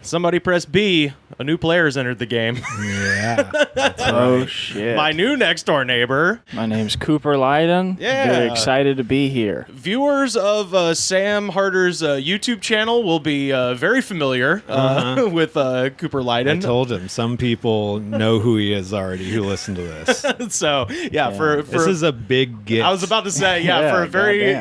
Somebody press B. A new player's entered the game. Yeah. Oh, shit. My new next-door neighbor. My name's Cooper Lyden. Yeah. Very excited to be here. Viewers of Sam Harder's YouTube channel will be very familiar with Cooper Lyden. I told him some people know who he is already who listen to this. So, for this is a big get. I was about to say, for a very,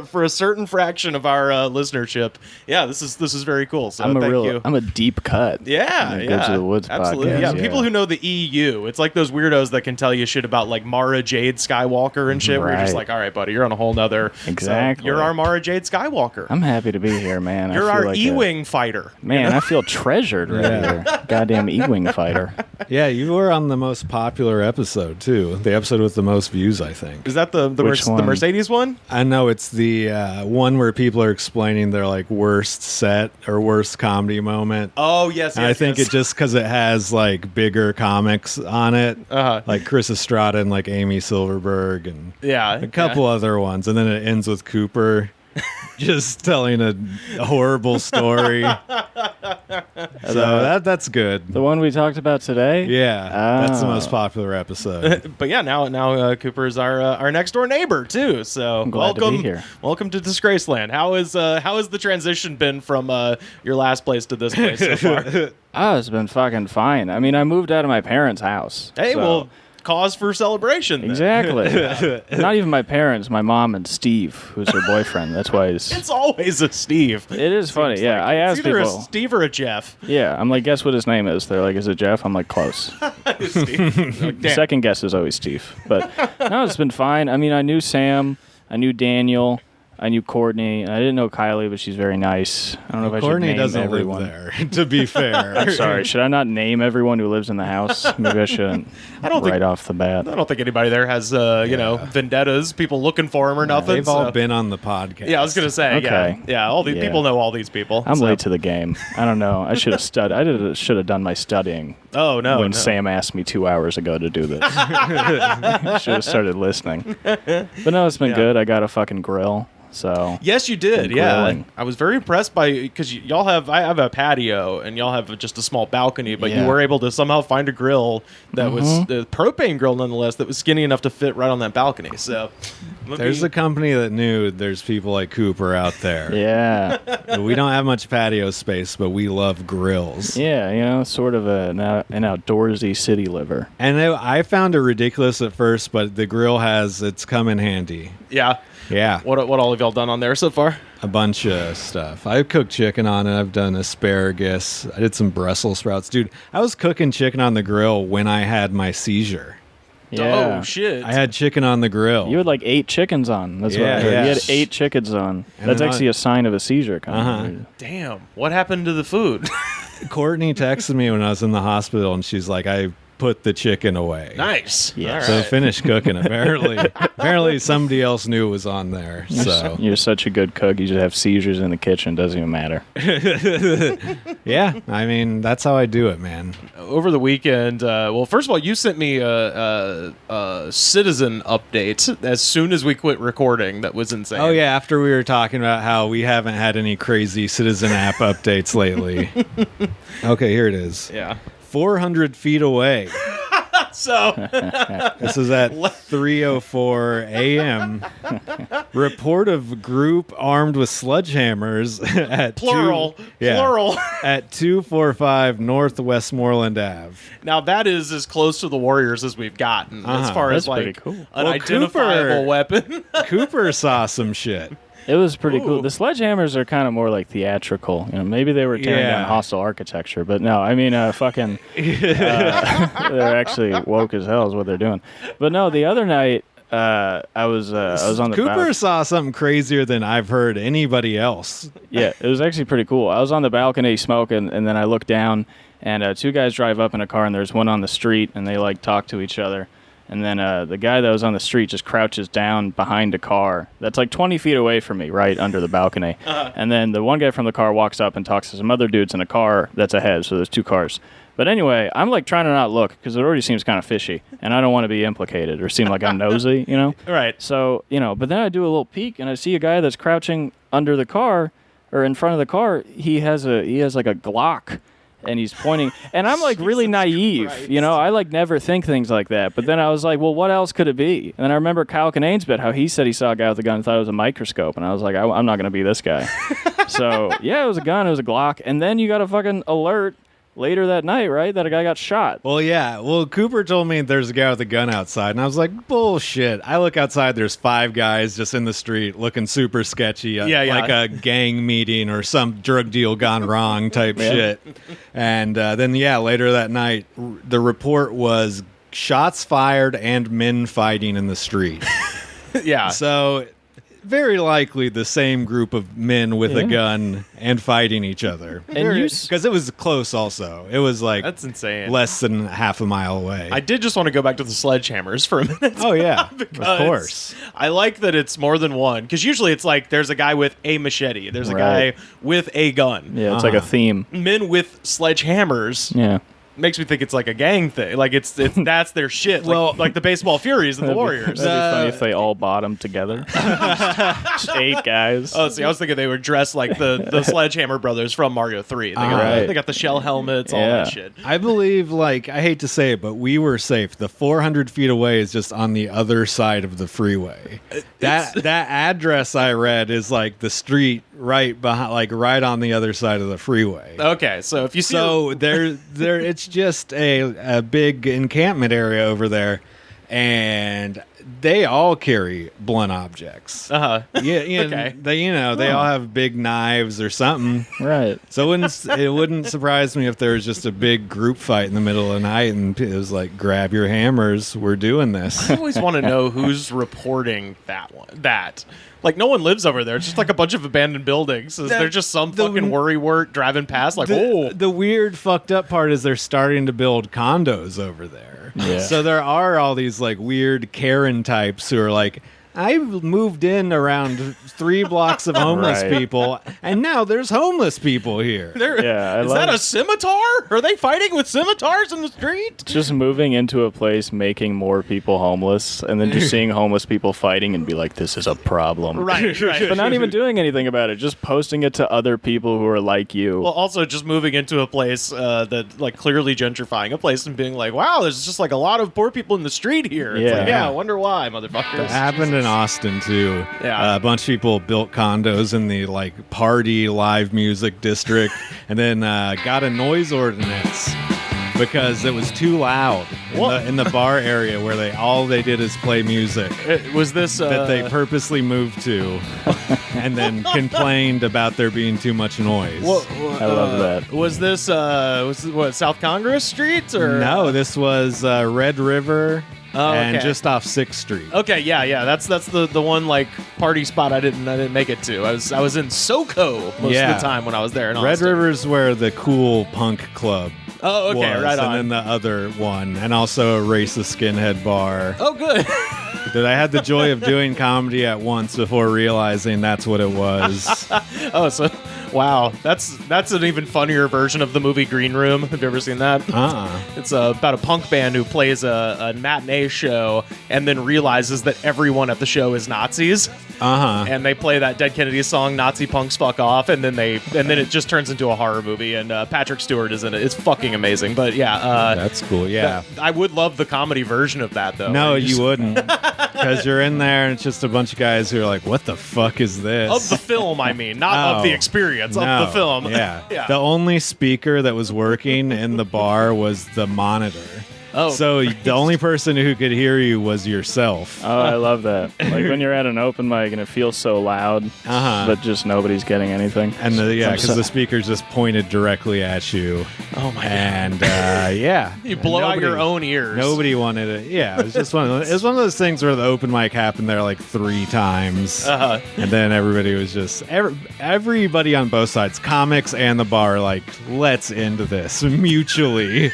for a certain fraction of our listenership, this is very cool. So thank you. I'm a deep cut. Yeah, Go to the Woods absolutely. podcast. Yeah, people who know the EU, it's like those weirdos that can tell you shit about like Mara Jade Skywalker and shit. Where you're just like, all right, buddy, you're on a whole nother. Exactly. So you're our Mara Jade Skywalker. I'm happy to be here, man. You're our E-wing fighter. Man, I feel treasured right here. Goddamn E-wing fighter. Yeah, you were on the most popular episode too. The episode with the most views, I think. Is that the Mercedes one? I know it's the one where people are explaining their like worst set or worst comedy moment. Oh yes, and I think it just because it has like bigger comics on it, like Chris Estrada and like Amy Silverberg and a couple other ones, and then it ends with Cooper just telling a horrible story. So that's good. The one we talked about today? Yeah, that's the most popular episode. But yeah, now Cooper is our next door neighbor too. So I'm glad to be here. Welcome to Disgraceland. How is the transition been from your last place to this place so far? It's been fucking fine. I mean, I moved out of my parents' house. Hey, well, cause for celebration. Then. Exactly. Not even my parents, my mom and Steve, who's her boyfriend. That's why it's always a Steve. It is funny. Yeah, like I asked it's either people. A Steve or a Jeff. Yeah, I'm like, guess what his name is? They're like, is it Jeff? I'm like, close. Steve. Like, second guess is always Steve. But no, it's been fine. I mean, I knew Sam, I knew Daniel, I knew Courtney, and I didn't know Kylie, but she's very nice. I don't know if Courtney I should name doesn't everyone. live there, to be fair. I'm sorry. Should I not name everyone who lives in the house? Maybe I shouldn't. Off the bat. I don't think anybody there has, vendettas, people looking for him or nothing. They've all been on the podcast. Yeah, I was going to say, okay. Yeah, all these people know all these people. I'm late to the game. I don't know. I should have studied. I should have done my studying. Oh, no. When Sam asked me 2 hours ago to do this. Should have started listening. But no, it's been good. I got a fucking grill. So yes, you did. Yeah, I was very impressed because I have a patio and y'all have just a small balcony, but you were able to somehow find a grill that was a propane grill nonetheless that was skinny enough to fit right on that balcony. So there's a company that knew there's people like Cooper out there. Yeah, we don't have much patio space, but we love grills. Yeah, sort of an outdoorsy city liver. And I found it ridiculous at first, but the grill it's come in handy. Yeah. Yeah. What all have y'all done on there so far? A bunch of stuff. I've cooked chicken on it. I've done asparagus. I did some Brussels sprouts. Dude, I was cooking chicken on the grill when I had my seizure. Yeah. Oh, shit. I had chicken on the grill. You had like 8 chickens on. That's what I heard. You had 8 chickens on. And that's actually a sign of a seizure coming. Damn. What happened to the food? Courtney texted me when I was in the hospital, and she's like, I put the chicken away. Nice. Yeah. So finished cooking. Apparently somebody else knew it was on there. So you're such a good cook. You just have seizures in the kitchen. Doesn't even matter. Yeah. I mean, that's how I do it, man. Over the weekend, first of all, you sent me a Citizen update as soon as we quit recording. That was insane. Oh, yeah. After we were talking about how we haven't had any crazy Citizen app updates lately. Okay, here it is. Yeah. 400 feet away. So this is at 3:04 a.m. Report of group armed with sledgehammers at plural at 245 North Westmoreland Ave. Now that is as close to the Warriors as we've gotten as far as like cool. an identifiable weapon. Cooper saw some shit. It was pretty cool. The sledgehammers are kind of more like theatrical. Maybe they were tearing down hostile architecture, but no, I mean, fucking, they're actually woke as hell is what they're doing. But no, the other night, I was on the Cooper saw something crazier than I've heard anybody else. Yeah, it was actually pretty cool. I was on the balcony smoking, and then I looked down, and 2 guys drive up in a car, and there's one on the street, and they like talk to each other. And then the guy that was on the street just crouches down behind a car that's like 20 feet away from me, right under the balcony. And then the one guy from the car walks up and talks to some other dudes in a car that's ahead. So there's 2 cars. But anyway, I'm like trying to not look because it already seems kind of fishy. And I don't want to be implicated or seem like I'm nosy, Right. So, but then I do a little peek and I see a guy that's crouching under the car or in front of the car, he has like a Glock. And he's pointing, and I'm like really naive, Christ. you know. I like never think things like that. But then I was like, well, what else could it be? And I remember Kyle Kinane's bit, how he said he saw a guy with a gun and thought it was a microscope, and I was like, I'm not going to be this guy. So yeah, it was a gun, it was a Glock, and then you got a fucking alert later that night, right? That a guy got shot. Well, yeah. Well, Cooper told me there's a guy with a gun outside, and I was like, bullshit. I look outside, there's 5 guys just in the street looking super sketchy. Like a gang meeting or some drug deal gone wrong type shit. And then, later that night, the report was shots fired and men fighting in the street. Yeah. So very likely the same group of men with a gun and fighting each other. Because it was close also. It was like that's insane. Less than half a mile away. I did just want to go back to the sledgehammers for a minute. Oh, yeah. Of course. I like that it's more than one. Because usually it's like there's a guy with a machete. There's a guy with a gun. Yeah, it's like a theme. Men with sledgehammers. Yeah. Makes me think it's like a gang thing. Like it's that's their shit. Like the baseball Furies and the Warriors. That'd be funny if they all bought them together. Just 8 guys. Oh, see, I was thinking they were dressed like the Sledgehammer brothers from Mario 3. They got the shell helmets, all that shit. I believe, I hate to say it, but we were safe. The 400 feet away is just on the other side of the freeway. That address I read is like the street right behind, like right on the other side of the freeway. Okay, so if you see, there, it's just a big encampment area over there, and they all carry blunt objects. Okay. They all have big knives or something. Right. So it wouldn't surprise me if there was just a big group fight in the middle of the night, and it was like, grab your hammers, we're doing this. I always want to know who's reporting that. Like, no one lives over there. It's just like a bunch of abandoned buildings. Is there just some fucking worrywart driving past? Like, the weird fucked up part is they're starting to build condos over there. Yeah. So there are all these like weird Karen types who are like, I've moved in around 3 blocks of homeless people, and now there's homeless people here. Is that a scimitar? Are they fighting with scimitars in the street? Just moving into a place, making more people homeless, and then just seeing homeless people fighting and be like, this is a problem. Right. But not even doing anything about it, just posting it to other people who are like you. Well, also just moving into a place that, like, clearly gentrifying a place and being like, wow, there's just, like, a lot of poor people in the street here. It's like, I wonder why, motherfuckers. That happened in Austin too. Yeah. A bunch of people built condos in the like party live music district, and then got a noise ordinance because it was too loud in the bar area where they did is play music. Was this that they purposely moved to, and then complained about there being too much noise? I love that. Was this South Congress Street or no? This was Red River. And okay. just off 6th Street. Okay, yeah. That's the one like party spot I didn't make it to. I was in SoCo most of the time when I was there. In Red Austin. River's where the cool punk club. Oh, okay, was, right on. And then the other one, and also a racist skinhead bar. Oh, good. That I had the joy of doing comedy at once before realizing that's what it was. Oh, so wow, that's an even funnier version of the movie Green Room. Have you ever seen that? It's about a punk band who plays a matinee show and then realizes that everyone at the show is Nazis. And they play that Dead Kennedys song, "Nazi Punks Fuck Off," and then it just turns into a horror movie. And Patrick Stewart is in it. It's fucking amazing. But yeah, that's cool. Yeah, I would love the comedy version of that though. No, you wouldn't, because you're in there and it's just a bunch of guys who are like, "What the fuck is this?" Of the film, I mean, not of the experience of the film. Yeah. The only speaker that was working in the bar was the monitor. Oh, so the only person who could hear you was yourself. Oh, I love that. Like when you're at an open mic and it feels so loud, but just nobody's getting anything. And because the speakers just pointed directly at you. Oh my god! And you blow out your own ears. Nobody wanted it. Yeah, it was just one of those things where the open mic happened there like 3 times, and then everybody was just everybody on both sides, comics and the bar, like, let's end this mutually.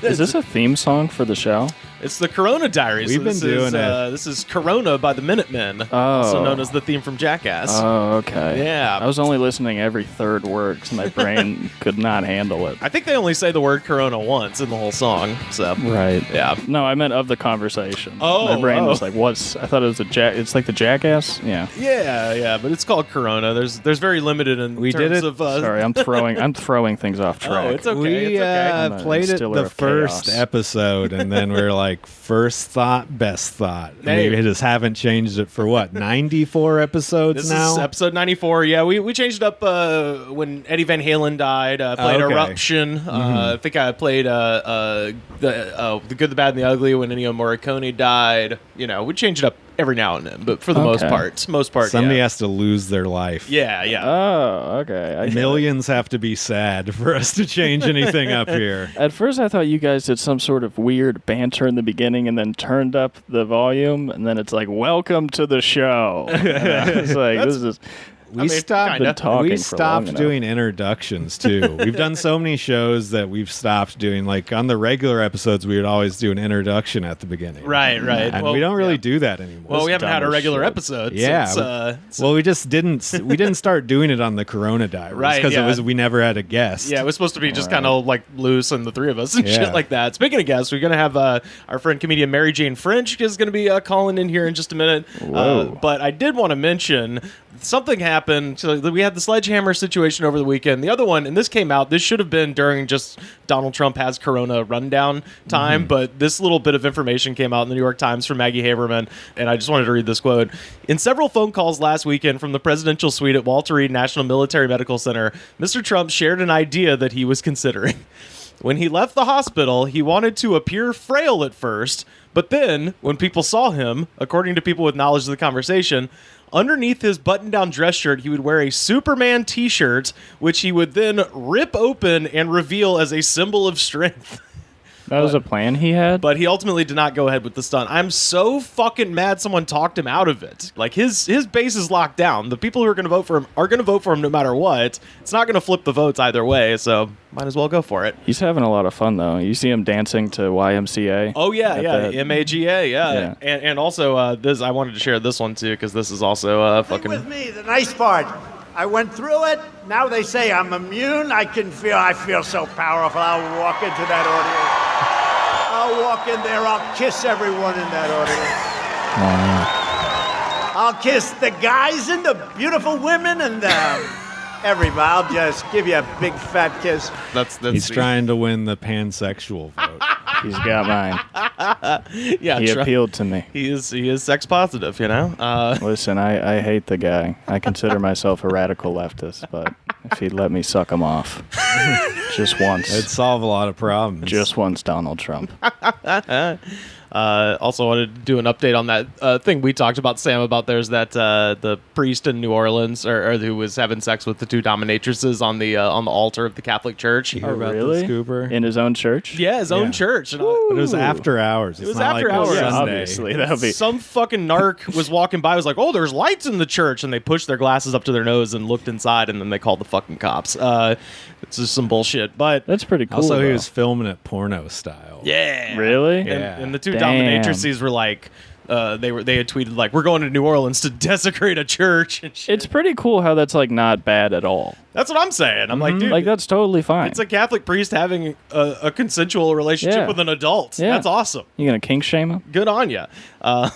Is this a theme song for the show? It's the Corona Diaries. We've been doing it. This is Corona by the Minutemen, also known as the theme from Jackass. Oh, okay. Yeah. I was only listening every third word because my brain could not handle it. I think they only say the word Corona once in the whole song. So right. Yeah. No, I meant of the conversation. Oh, my brain was like, "What's?" I thought it was it's like the Jackass. Yeah. Yeah. But it's called Corona. There's very limited in terms of. Sorry, I'm throwing things off track. Oh, it's okay. We played it the first episode, and then we're like, first thought, best thought. Hey. We just haven't changed it for what, 94 episodes now? This is episode 94. Yeah, we changed it up when Eddie Van Halen died. Played Eruption. I think I played the Good, the Bad, and the Ugly when Ennio Morricone died. You know, we change it up every now and then, but for the most part, somebody has to lose their life. Yeah. Oh, okay. Millions have to be sad for us to change anything up here. At first, I thought you guys did some sort of weird banter in the beginning and then turned up the volume, and then it's like, "Welcome to the show." It's like this is. We stopped doing introductions too. We've done so many shows that we've stopped doing. Like on the regular episodes, we would always do an introduction at the beginning. Right. And we don't really do that anymore. Well, we haven't had a regular episode. Yeah. Since, well, we just didn't. We didn't start doing it on the Corona Diaries, right? Because we never had a guest. Yeah, it was supposed to be just kind of like loose and the three of us and shit like that. Speaking of guests, we're gonna have our friend comedian Mary Jane French is gonna be calling in here in just a minute. But I did want to mention. Something happened. So we had the sledgehammer situation over the weekend. The other one, and this came out, this should have been during just Donald Trump has Corona rundown time, but this little bit of information came out in the New York Times from Maggie Haberman, and I just wanted to read this quote. In several phone calls last weekend from the presidential suite at Walter Reed National Military Medical Center, Mr. Trump shared an idea that he was considering. When he left the hospital, he wanted to appear frail at first, but then, when people saw him, according to people with knowledge of the conversation, underneath his button-down dress shirt, he would wear a Superman t-shirt, which he would then rip open and reveal as a symbol of strength. That was a plan he had? But he ultimately did not go ahead with the stunt. I'm so fucking mad someone talked him out of it. Like, his base is locked down. The people who are going to vote for him are going to vote for him no matter what. It's not going to flip the votes either way, so might as well go for it. He's having a lot of fun, though. You see him dancing to YMCA. Oh, yeah. MAGA, yeah. And also, this I wanted to share this one, too, because this is also fucking... with me, the nice part. I went through it. Now they say I'm immune. I feel so powerful. I'll walk into that audience. I'll walk in there. I'll kiss everyone in that audience. I'll kiss the guys and the beautiful women and everybody. I'll just give you a big fat kiss. He's trying to win the pansexual vote. He's got mine. Yeah, he appealed to me. He is sex positive, you know. Listen, I hate the guy. I consider myself a radical leftist, but if he'd let me suck him off just once, it'd solve a lot of problems. Just once, Donald Trump. Also wanted to do an update on that thing we talked about, Sam, about there's that the priest in New Orleans or who was having sex with the two dominatrices on the altar of the Catholic Church. Oh, really? The scooper? In his own church? Yeah, his own church. But it was after hours. It was after hours. Yeah, obviously. That'll be... Some fucking narc was walking by, was like, "Oh, there's lights in the church," and they pushed their glasses up to their nose and looked inside, and then they called the fucking cops. It's just some bullshit, but that's pretty cool. Also, he was filming it porno style. Yeah, really. And the two dominatrices were like, they had tweeted like, "We're going to New Orleans to desecrate a church." And shit. It's pretty cool how that's like not bad at all. That's what I'm saying. I'm like, dude, like that's totally fine. It's a Catholic priest having a consensual relationship with an adult. Yeah. That's awesome. You gonna kink shame him? Good on you. I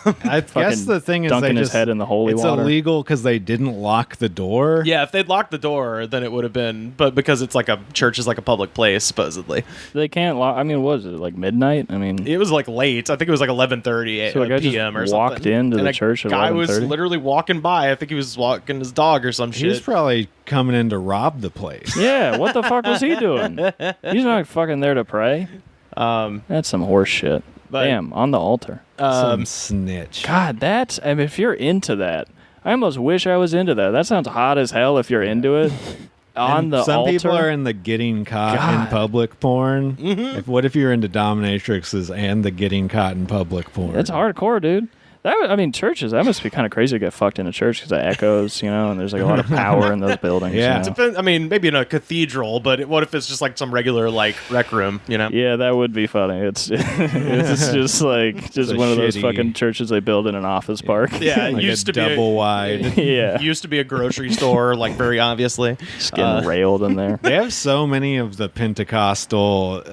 guess the thing is, dunking his head in the holy water. It's illegal because they didn't lock the door. Yeah, if they'd locked the door, then it would have been. But because it's like a church is like a public place, supposedly they can't lock. I mean, what was it like midnight? I mean, it was like late. I think it was like 11:30 p.m. or something. Walked into the church at 11:30. Guy was literally walking by. I think he was walking his dog or some shit. He was probably coming in to rob the place. Yeah, what the fuck was he doing? He's not fucking there to pray. That's some horse shit. Damn, on the altar. Some snitch. God, I mean, if you're into that, I almost wish I was into that. That sounds hot as hell if you're into it. On the some altar. People are in the getting caught in public porn. Mm-hmm. What if you're into dominatrixes and the getting caught in public porn? It's hardcore, dude. Churches, that must be kind of crazy to get fucked in a church because it echoes, and there's like a lot of power in those buildings. Yeah. Maybe in a cathedral, but what if it's just like some regular like rec room, Yeah, that would be funny. It's just like one of those fucking churches they build in an office park. Yeah, it like used to be double wide. Yeah. Used to be a grocery store, like very obviously. Just getting railed in there. They have so many of the Pentecostal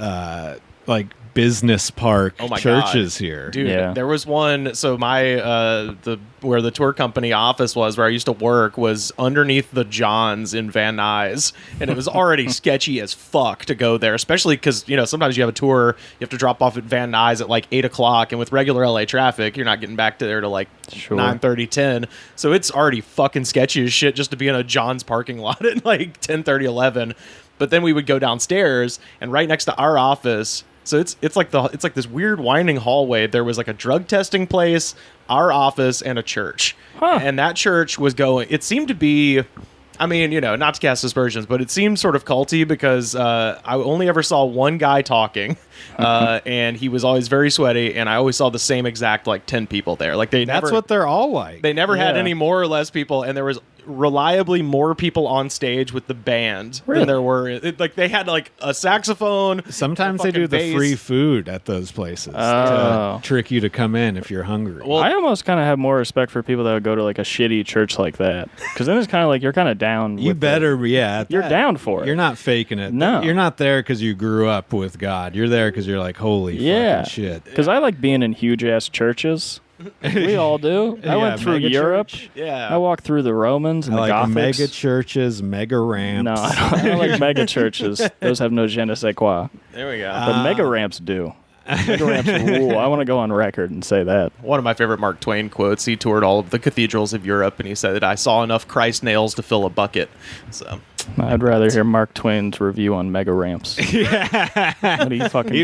like business park churches here. Dude, there was one, so my where the tour company office was, where I used to work, was underneath the Johns in Van Nuys, and it was already sketchy as fuck to go there, especially because sometimes you have a tour, you have to drop off at Van Nuys at like 8 o'clock, and with regular LA traffic you're not getting back to there to like 9:30, 10, so it's already fucking sketchy as shit just to be in a Johns parking lot at like 10:30, 11. But then we would go downstairs, and right next to our office, so it's like this weird winding hallway. There was like a drug testing place, our office, and a church. And that church was going. It seemed to be, not to cast aspersions, but it seemed sort of culty because I only ever saw one guy talking, and he was always very sweaty, and I always saw the same exact like 10 people there. Like that's what they're all like. They never had any more or less people, and there was reliably more people on stage with the band than there were. They had like a saxophone. Sometimes they do the free food at those places to trick you to come in if you're hungry. Well, I almost kind of have more respect for people that would go to like a shitty church like that, because then it's kind of like you're kind of down. You're down for it. You're not faking it. No, you're not there because you grew up with God. You're there because you're like, holy fucking shit. Because I like being in huge ass churches. We all do. I went through Europe. Church. Yeah. I walked through the Romans and the Gothics. Mega churches, mega ramps. No, I don't like mega churches. Those have no je ne sais quoi. There we go. But mega ramps do. Mega ramps rule. I want to go on record and say that. One of my favorite Mark Twain quotes, he toured all of the cathedrals of Europe, and he said that I saw enough Christ nails to fill a bucket. So I'd rather hear Mark Twain's review on mega ramps. He'd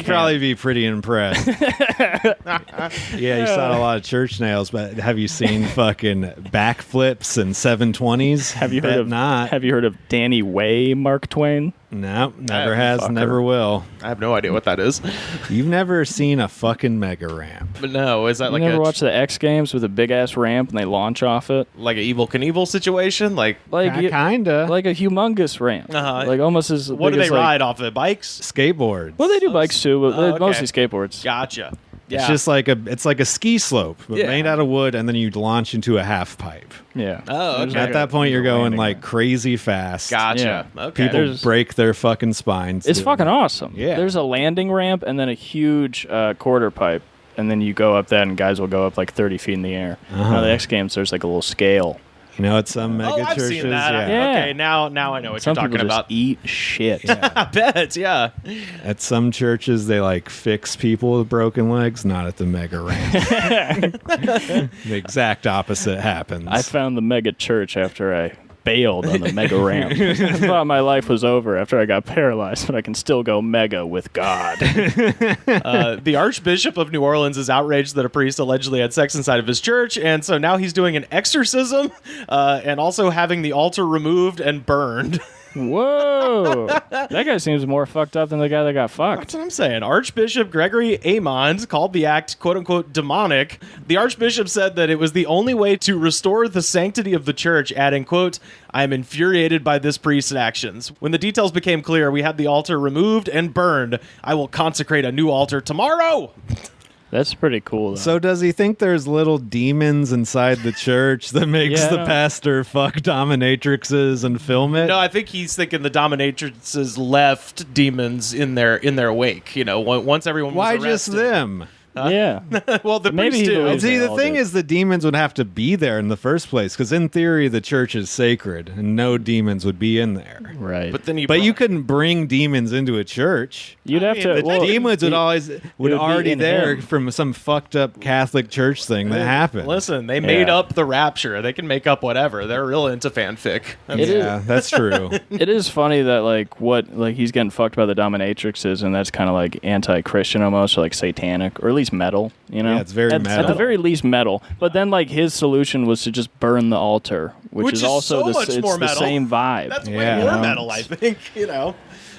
probably be pretty impressed. Yeah, you saw a lot of church nails, but have you seen fucking backflips and 720s? Have you heard of Danny Way Mark Twain? No, never has, never will. I have no idea what that is. You've never seen a fucking mega ramp. But no, is that you never watched the X Games with a big ass ramp and they launch off it? Like an Evel Knievel situation? Like kinda. Like a humongous ramp. Uh-huh. Like almost as what do they ride off of? Bikes? Skateboards. Well, they do bikes too, but mostly skateboards. Gotcha. Yeah. It's just like a ski slope, but made out of wood, and then you launch into a half pipe. Yeah. Oh, okay. At that point, you're going like crazy fast. Gotcha. Yeah. Okay. People break their fucking spines. It's fucking awesome. Yeah. There's a landing ramp and then a huge quarter pipe, and then you go up that, and guys will go up like 30 feet in the air. Now the X Games, there's like a little scale. At some mega I've churches. seen that. Yeah. Okay, now I know what some you're talking about. Just eat shit. Yeah. I bet, yeah. At some churches, they like fix people with broken legs, not at the mega ramp. The exact opposite happens. I found the mega church after I bailed on the mega ramp. I thought my life was over after I got paralyzed, but I can still go mega with God. The Archbishop of New Orleans is outraged that a priest allegedly had sex inside of his church, and so now he's doing an exorcism and also having the altar removed and burned. Whoa! That guy seems more fucked up than the guy that got fucked. That's what I'm saying. Archbishop Gregory Amond called the act quote-unquote demonic. The Archbishop said that it was the only way to restore the sanctity of the church, adding, quote, I am infuriated by this priest's actions. When the details became clear, we had the altar removed and burned. I will consecrate a new altar tomorrow. That's pretty cool, though. So does he think there's little demons inside the church that makes the pastor fuck dominatrixes and film it? No, I think he's thinking the dominatrixes left demons in their wake. Once everyone was arrested. Why just them? Yeah. Well, the priest too. See, the thing is, the demons would have to be there in the first place, because in theory, the church is sacred, and no demons would be in there. Right. But you couldn't bring demons into a church. You'd have to. The demons would already there from some fucked up Catholic church thing that happened. Listen, they made up the rapture. They can make up whatever. They're real into fanfic. That's true. It is funny that he's getting fucked by the dominatrixes, and that's kind of like anti-Christian almost, or like satanic, or at least metal. Yeah, it's very metal. At the very least, metal. But then his solution was to just burn the altar which is also so much more the metal. same vibe. That's way more metal, I think.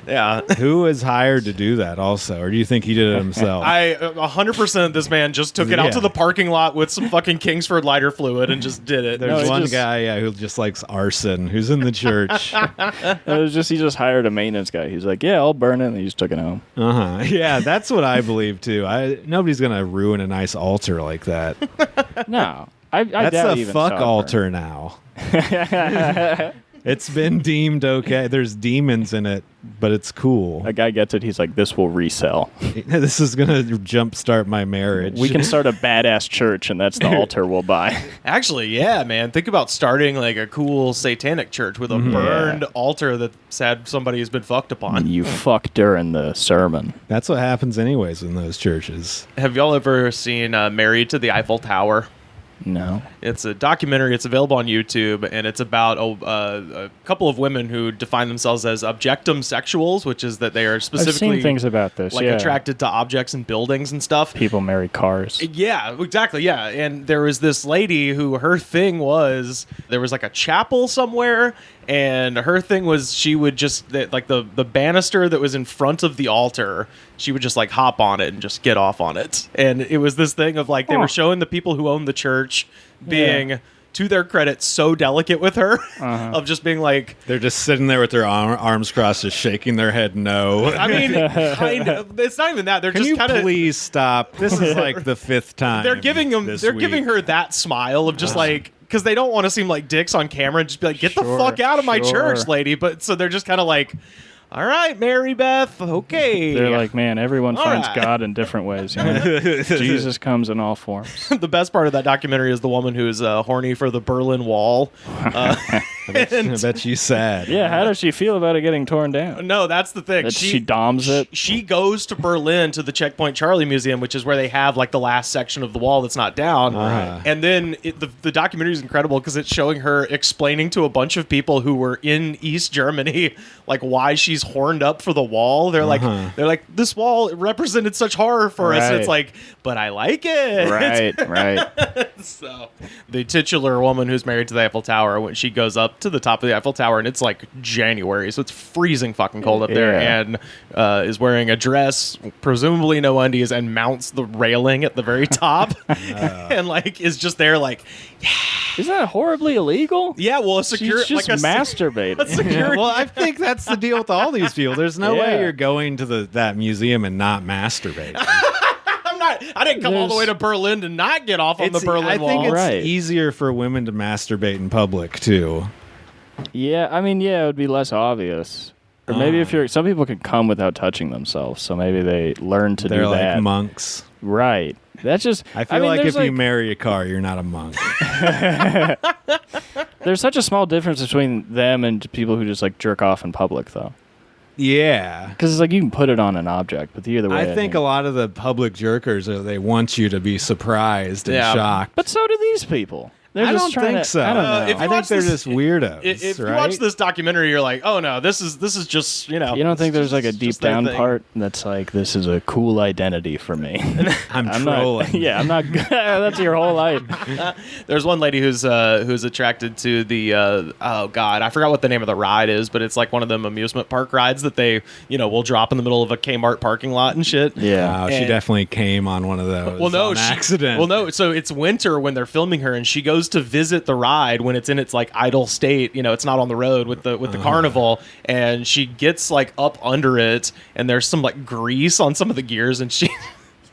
Yeah. Who was hired to do that also? Or do you think he did it himself? 100% this man just took it out to the parking lot with some fucking Kingsford lighter fluid and just did it. There's one guy who just likes arson who's in the church. He just hired a maintenance guy. He's like, yeah, I'll burn it. And he just took it home. Yeah, that's what I believe too. Nobody's going to ruin a nice altar like that. No. That's a fuck altar now. It's been deemed okay. There's demons in it, but it's cool. A guy gets it. He's like, this will resell. This is going to jumpstart my marriage. We can start a badass church, and that's the altar we'll buy. Actually, yeah, man. Think about starting like a cool satanic church with a burned altar that said somebody has been fucked upon. You fuck during the sermon. That's what happens anyways in those churches. Have y'all ever seen Married to the Eiffel Tower? No. It's a documentary. It's available on YouTube, and it's about a couple of women who define themselves as objectum sexuals, which is that they are specifically I've seen things about this, attracted to objects and buildings and stuff. People marry cars. Yeah, exactly. Yeah, and there was this lady who her thing was there was like a chapel somewhere, and her thing was she would just like the banister that was in front of the altar, she would just like hop on it and just get off on it. And it was this thing of like they were showing the people who owned the church being, to their credit, so delicate with her of just being like... They're just sitting there with their arms crossed, just shaking their head no. I mean, kind of. It's not even that. They're just kind of... please stop? This is like the fifth time. They're giving her that smile of just like... Because they don't want to seem like dicks on camera and just be like, get the fuck out of my church, lady. But so they're just kind of like... All right, Mary Beth. Okay. They're like, man, everyone finds God in different ways. You know? Jesus comes in all forms. The best part of that documentary is the woman who is horny for the Berlin Wall. I bet she's sad. Yeah, how does she feel about it getting torn down? No, that's the thing. She doms it. She goes to Berlin to the Checkpoint Charlie Museum, which is where they have like the last section of the wall that's not down. And then the documentary is incredible because it's showing her explaining to a bunch of people who were in East Germany like why she's horned up for the wall. They're like this wall represented such horror for us. And it's like, but I like it. Right. So the titular woman who's married to the Eiffel Tower, when she goes up to the top of the Eiffel Tower, and it's like January, so it's freezing fucking cold up there, and is wearing a dress, presumably no undies, and mounts the railing at the very top, and like is just there like, is that horribly illegal? Yeah, well, she's just like masturbating. Well, I think that's the deal with all these people. There's no way you're going to that museum and not masturbating. I didn't come all the way to Berlin to not get off on the Berlin Wall. I think it's easier for women to masturbate in public too. Yeah, I mean, it would be less obvious. Or maybe if some people can come without touching themselves, so maybe they learn to do that. They're like monks. Right. That's just... I feel like if you marry a car, you're not a monk. There's such a small difference between them and people who just like jerk off in public, though. Yeah. Because it's like you can put it on an object, but either way... I think a lot of the public jerkers, they want you to be surprised and shocked. But so do these people. I don't think so. I don't know. I think they're just weirdos. If you watch this documentary, you're like, oh no, this is just, You don't think there's like a deep down part that's like, this is a cool identity for me. I'm trolling. I'm not. That's your whole life. There's one lady who's attracted to the oh god, I forgot what the name of the ride is, but it's like one of them amusement park rides that they will drop in the middle of a Kmart parking lot and shit. Yeah, she definitely came on one of those. Well, no, accident. Well, no, so it's winter when they're filming her, and she goes to visit the ride when it's in its like idle state. It's not on the road with the carnival, and she gets like up under it, and there's some like grease on some of the gears, and she.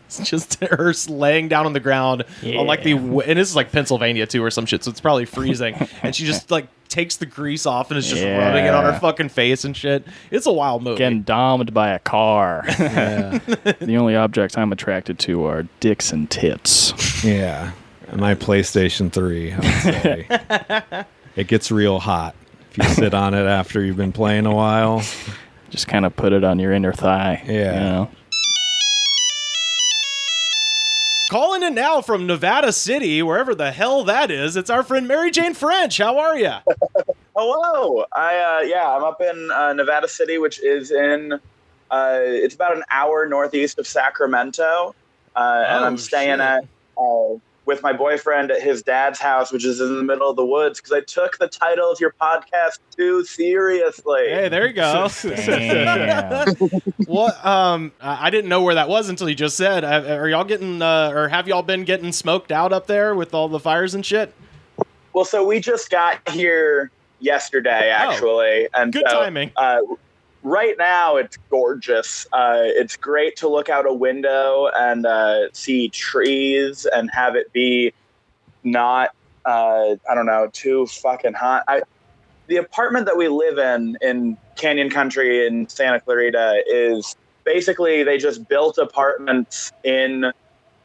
It's just her laying down on the ground on like and this is like Pennsylvania too or some shit, so it's probably freezing. And she just like takes the grease off and is just rubbing it on her fucking face and shit. It's a wild movie. Getting domed by a car. The only objects I'm attracted to are dicks and tits. Yeah. My PlayStation 3, I would say. It gets real hot if you sit on it after you've been playing a while. Just kind of put it on your inner thigh. Yeah. Calling in now from Nevada City, wherever the hell that is, it's our friend Mary Jane French. How are you? Hello. I'm up in Nevada City, which is in, it's about an hour northeast of Sacramento. And I'm staying at with my boyfriend at his dad's house, which is in the middle of the woods, because I took the title of your podcast too seriously. Hey, there you go. What? I didn't know where that was until you just said. Are y'all getting, or have y'all been getting smoked out up there with all the fires and shit? Well, so we just got here yesterday, actually. And good timing. Right now, it's gorgeous. It's great to look out a window and see trees and have it be not, too fucking hot. The apartment that we live in Canyon Country in Santa Clarita is basically they just built apartments in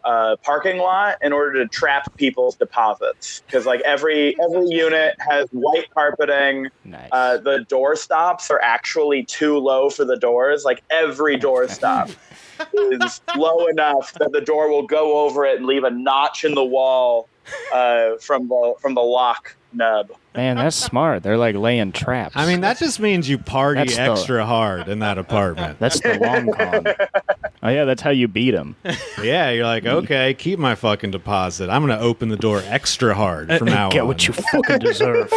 a parking lot in order to trap people's deposits, because like every unit has white carpeting. Nice. The door stops are actually too low for the doors. Like every door stop is low enough that the door will go over it and leave a notch in the wall from the lock nub. Man, that's smart. They're like laying traps. I mean, that just means you party extra hard in that apartment. That's the long con. Oh, yeah, that's how you beat them. Yeah, you're like, okay, keep my fucking deposit. I'm going to open the door extra hard from now on. Get what you fucking deserve.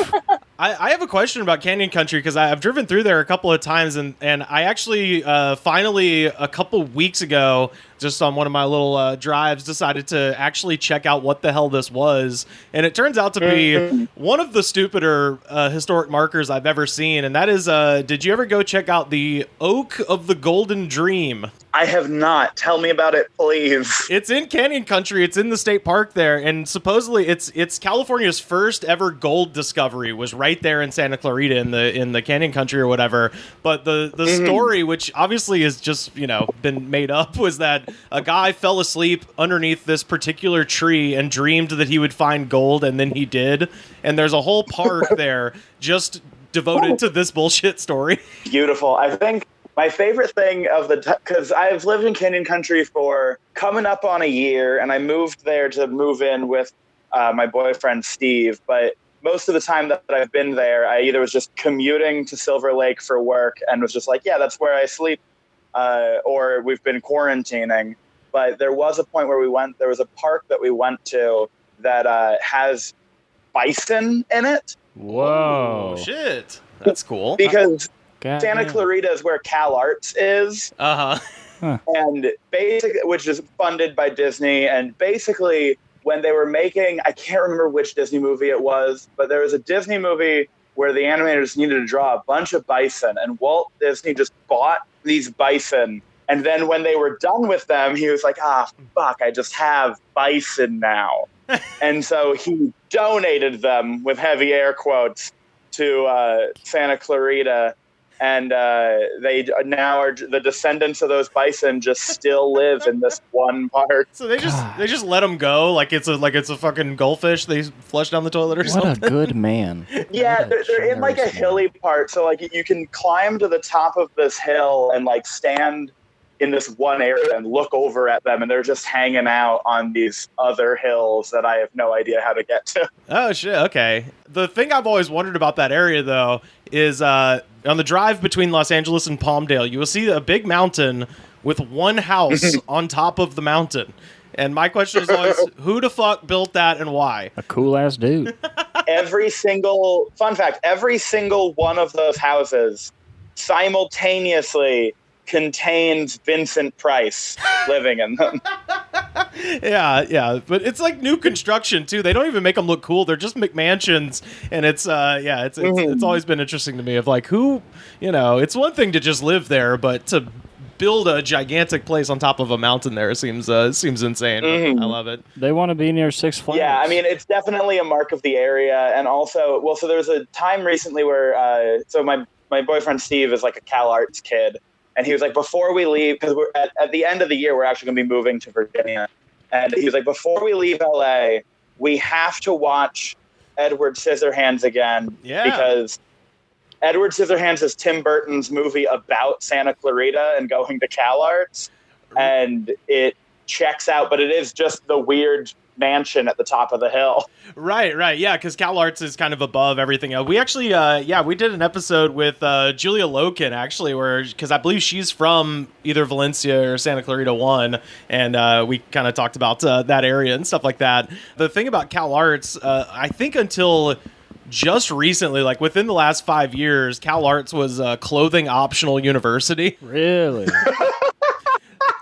I have a question about Canyon Country, because I've driven through there a couple of times, and I actually finally, a couple weeks ago, just on one of my little drives, decided to actually check out what the hell this was. And it turns out to be one of the stupider historic markers I've ever seen. And that is, did you ever go check out the Oak of the Golden Dream? I have not. Tell me about it, please. It's in Canyon Country. It's in the state park there. And supposedly it's California's first ever gold discovery was right there in Santa Clarita in the Canyon Country or whatever. But the story, which obviously is just, been made up, was that a guy fell asleep underneath this particular tree and dreamed that he would find gold, and then he did. And there's a whole park there just devoted to this bullshit story. Beautiful. I think my favorite thing because I've lived in Canyon Country for coming up on a year, and I moved there to move in with my boyfriend, Steve. But most of the time that I've been there, I either was just commuting to Silver Lake for work and was just like, yeah, that's where I sleep. Or we've been quarantining. But there was a point where there was a park that we went to that has bison in it. Whoa. Oh, shit. That's cool. Because Santa Clarita is where CalArts is. Uh-huh. Huh. And basically, which is funded by Disney. And basically, when they were making, I can't remember which Disney movie it was, but there was a Disney movie where the animators needed to draw a bunch of bison, and Walt Disney just bought these bison. And then when they were done with them, he was like, fuck, I just have bison now. And so he donated them, with heavy air quotes, to Santa Clarita. And they now are the descendants of those bison just still live in this one park. So they just let them go like it's a fucking goldfish they flush down the toilet or something. What a good man. Yeah, they're in like a hilly part, so like you can climb to the top of this hill and like stand in this one area and look over at them, and they're just hanging out on these other hills that I have no idea how to get to. Oh shit, okay. The thing I've always wondered about that area though is on the drive between Los Angeles and Palmdale, you will see a big mountain with one house on top of the mountain. And my question is always, who the fuck built that and why? A cool ass dude. Fun fact, every single one of those houses simultaneously contains Vincent Price living in them. Yeah, but it's like new construction too. They don't even make them look cool. They're just McMansions, and it's always been interesting to me of like who, it's one thing to just live there, but to build a gigantic place on top of a mountain there seems insane. I love it. They want to be near Six Flags. Yeah, I mean, it's definitely a mark of the area, and also, so there was a time recently where my boyfriend Steve is like a CalArts kid. And he was like, before we leave, because we're at the end of the year, we're actually going to be moving to Virginia. And he was like, before we leave LA, we have to watch Edward Scissorhands again. Yeah. Because Edward Scissorhands is Tim Burton's movie about Santa Clarita and going to CalArts. And it checks out, but it is just the weird mansion at the top of the hill. Right. Yeah, because CalArts is kind of above everything else. We actually, we did an episode with Julia Loken, actually, because I believe she's from either Valencia or Santa Clarita 1, and we kind of talked about that area and stuff like that. The thing about CalArts, I think until just recently, like within the last 5 years, CalArts was a clothing optional university. Really?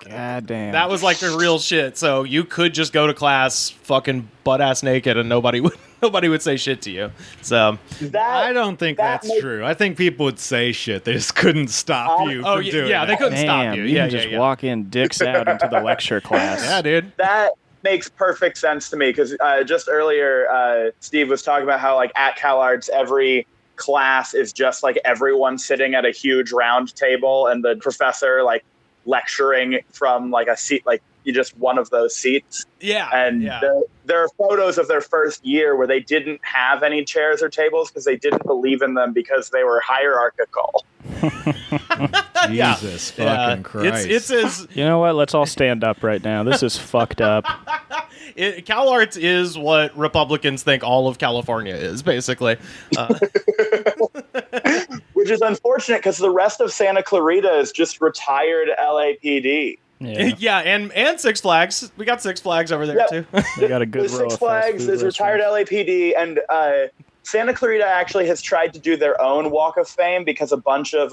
God damn. That was like the real shit. So you could just go to class fucking butt ass naked and nobody would say shit to you. So I don't think that's true. I think people would say shit. They just couldn't stop you from doing that. They couldn't stop you. You can just walk in dicks out into the lecture class. Yeah, dude. That makes perfect sense to me because just earlier Steve was talking about how like at CalArts every class is just like everyone sitting at a huge round table and the professor like lecturing from like a seat, like you just one of those seats. Yeah. And there are photos of their first year where they didn't have any chairs or tables because they didn't believe in them because they were hierarchical. Jesus fucking Christ. It's as you know what? Let's all stand up right now. This is fucked up. CalArts is what Republicans think all of California is, basically. Which is unfortunate because the rest of Santa Clarita is just retired LAPD. Yeah, and Six Flags. We got Six Flags over there, too. They got a good row Six Flags is retired LAPD, and Santa Clarita actually has tried to do their own Walk of Fame because a bunch of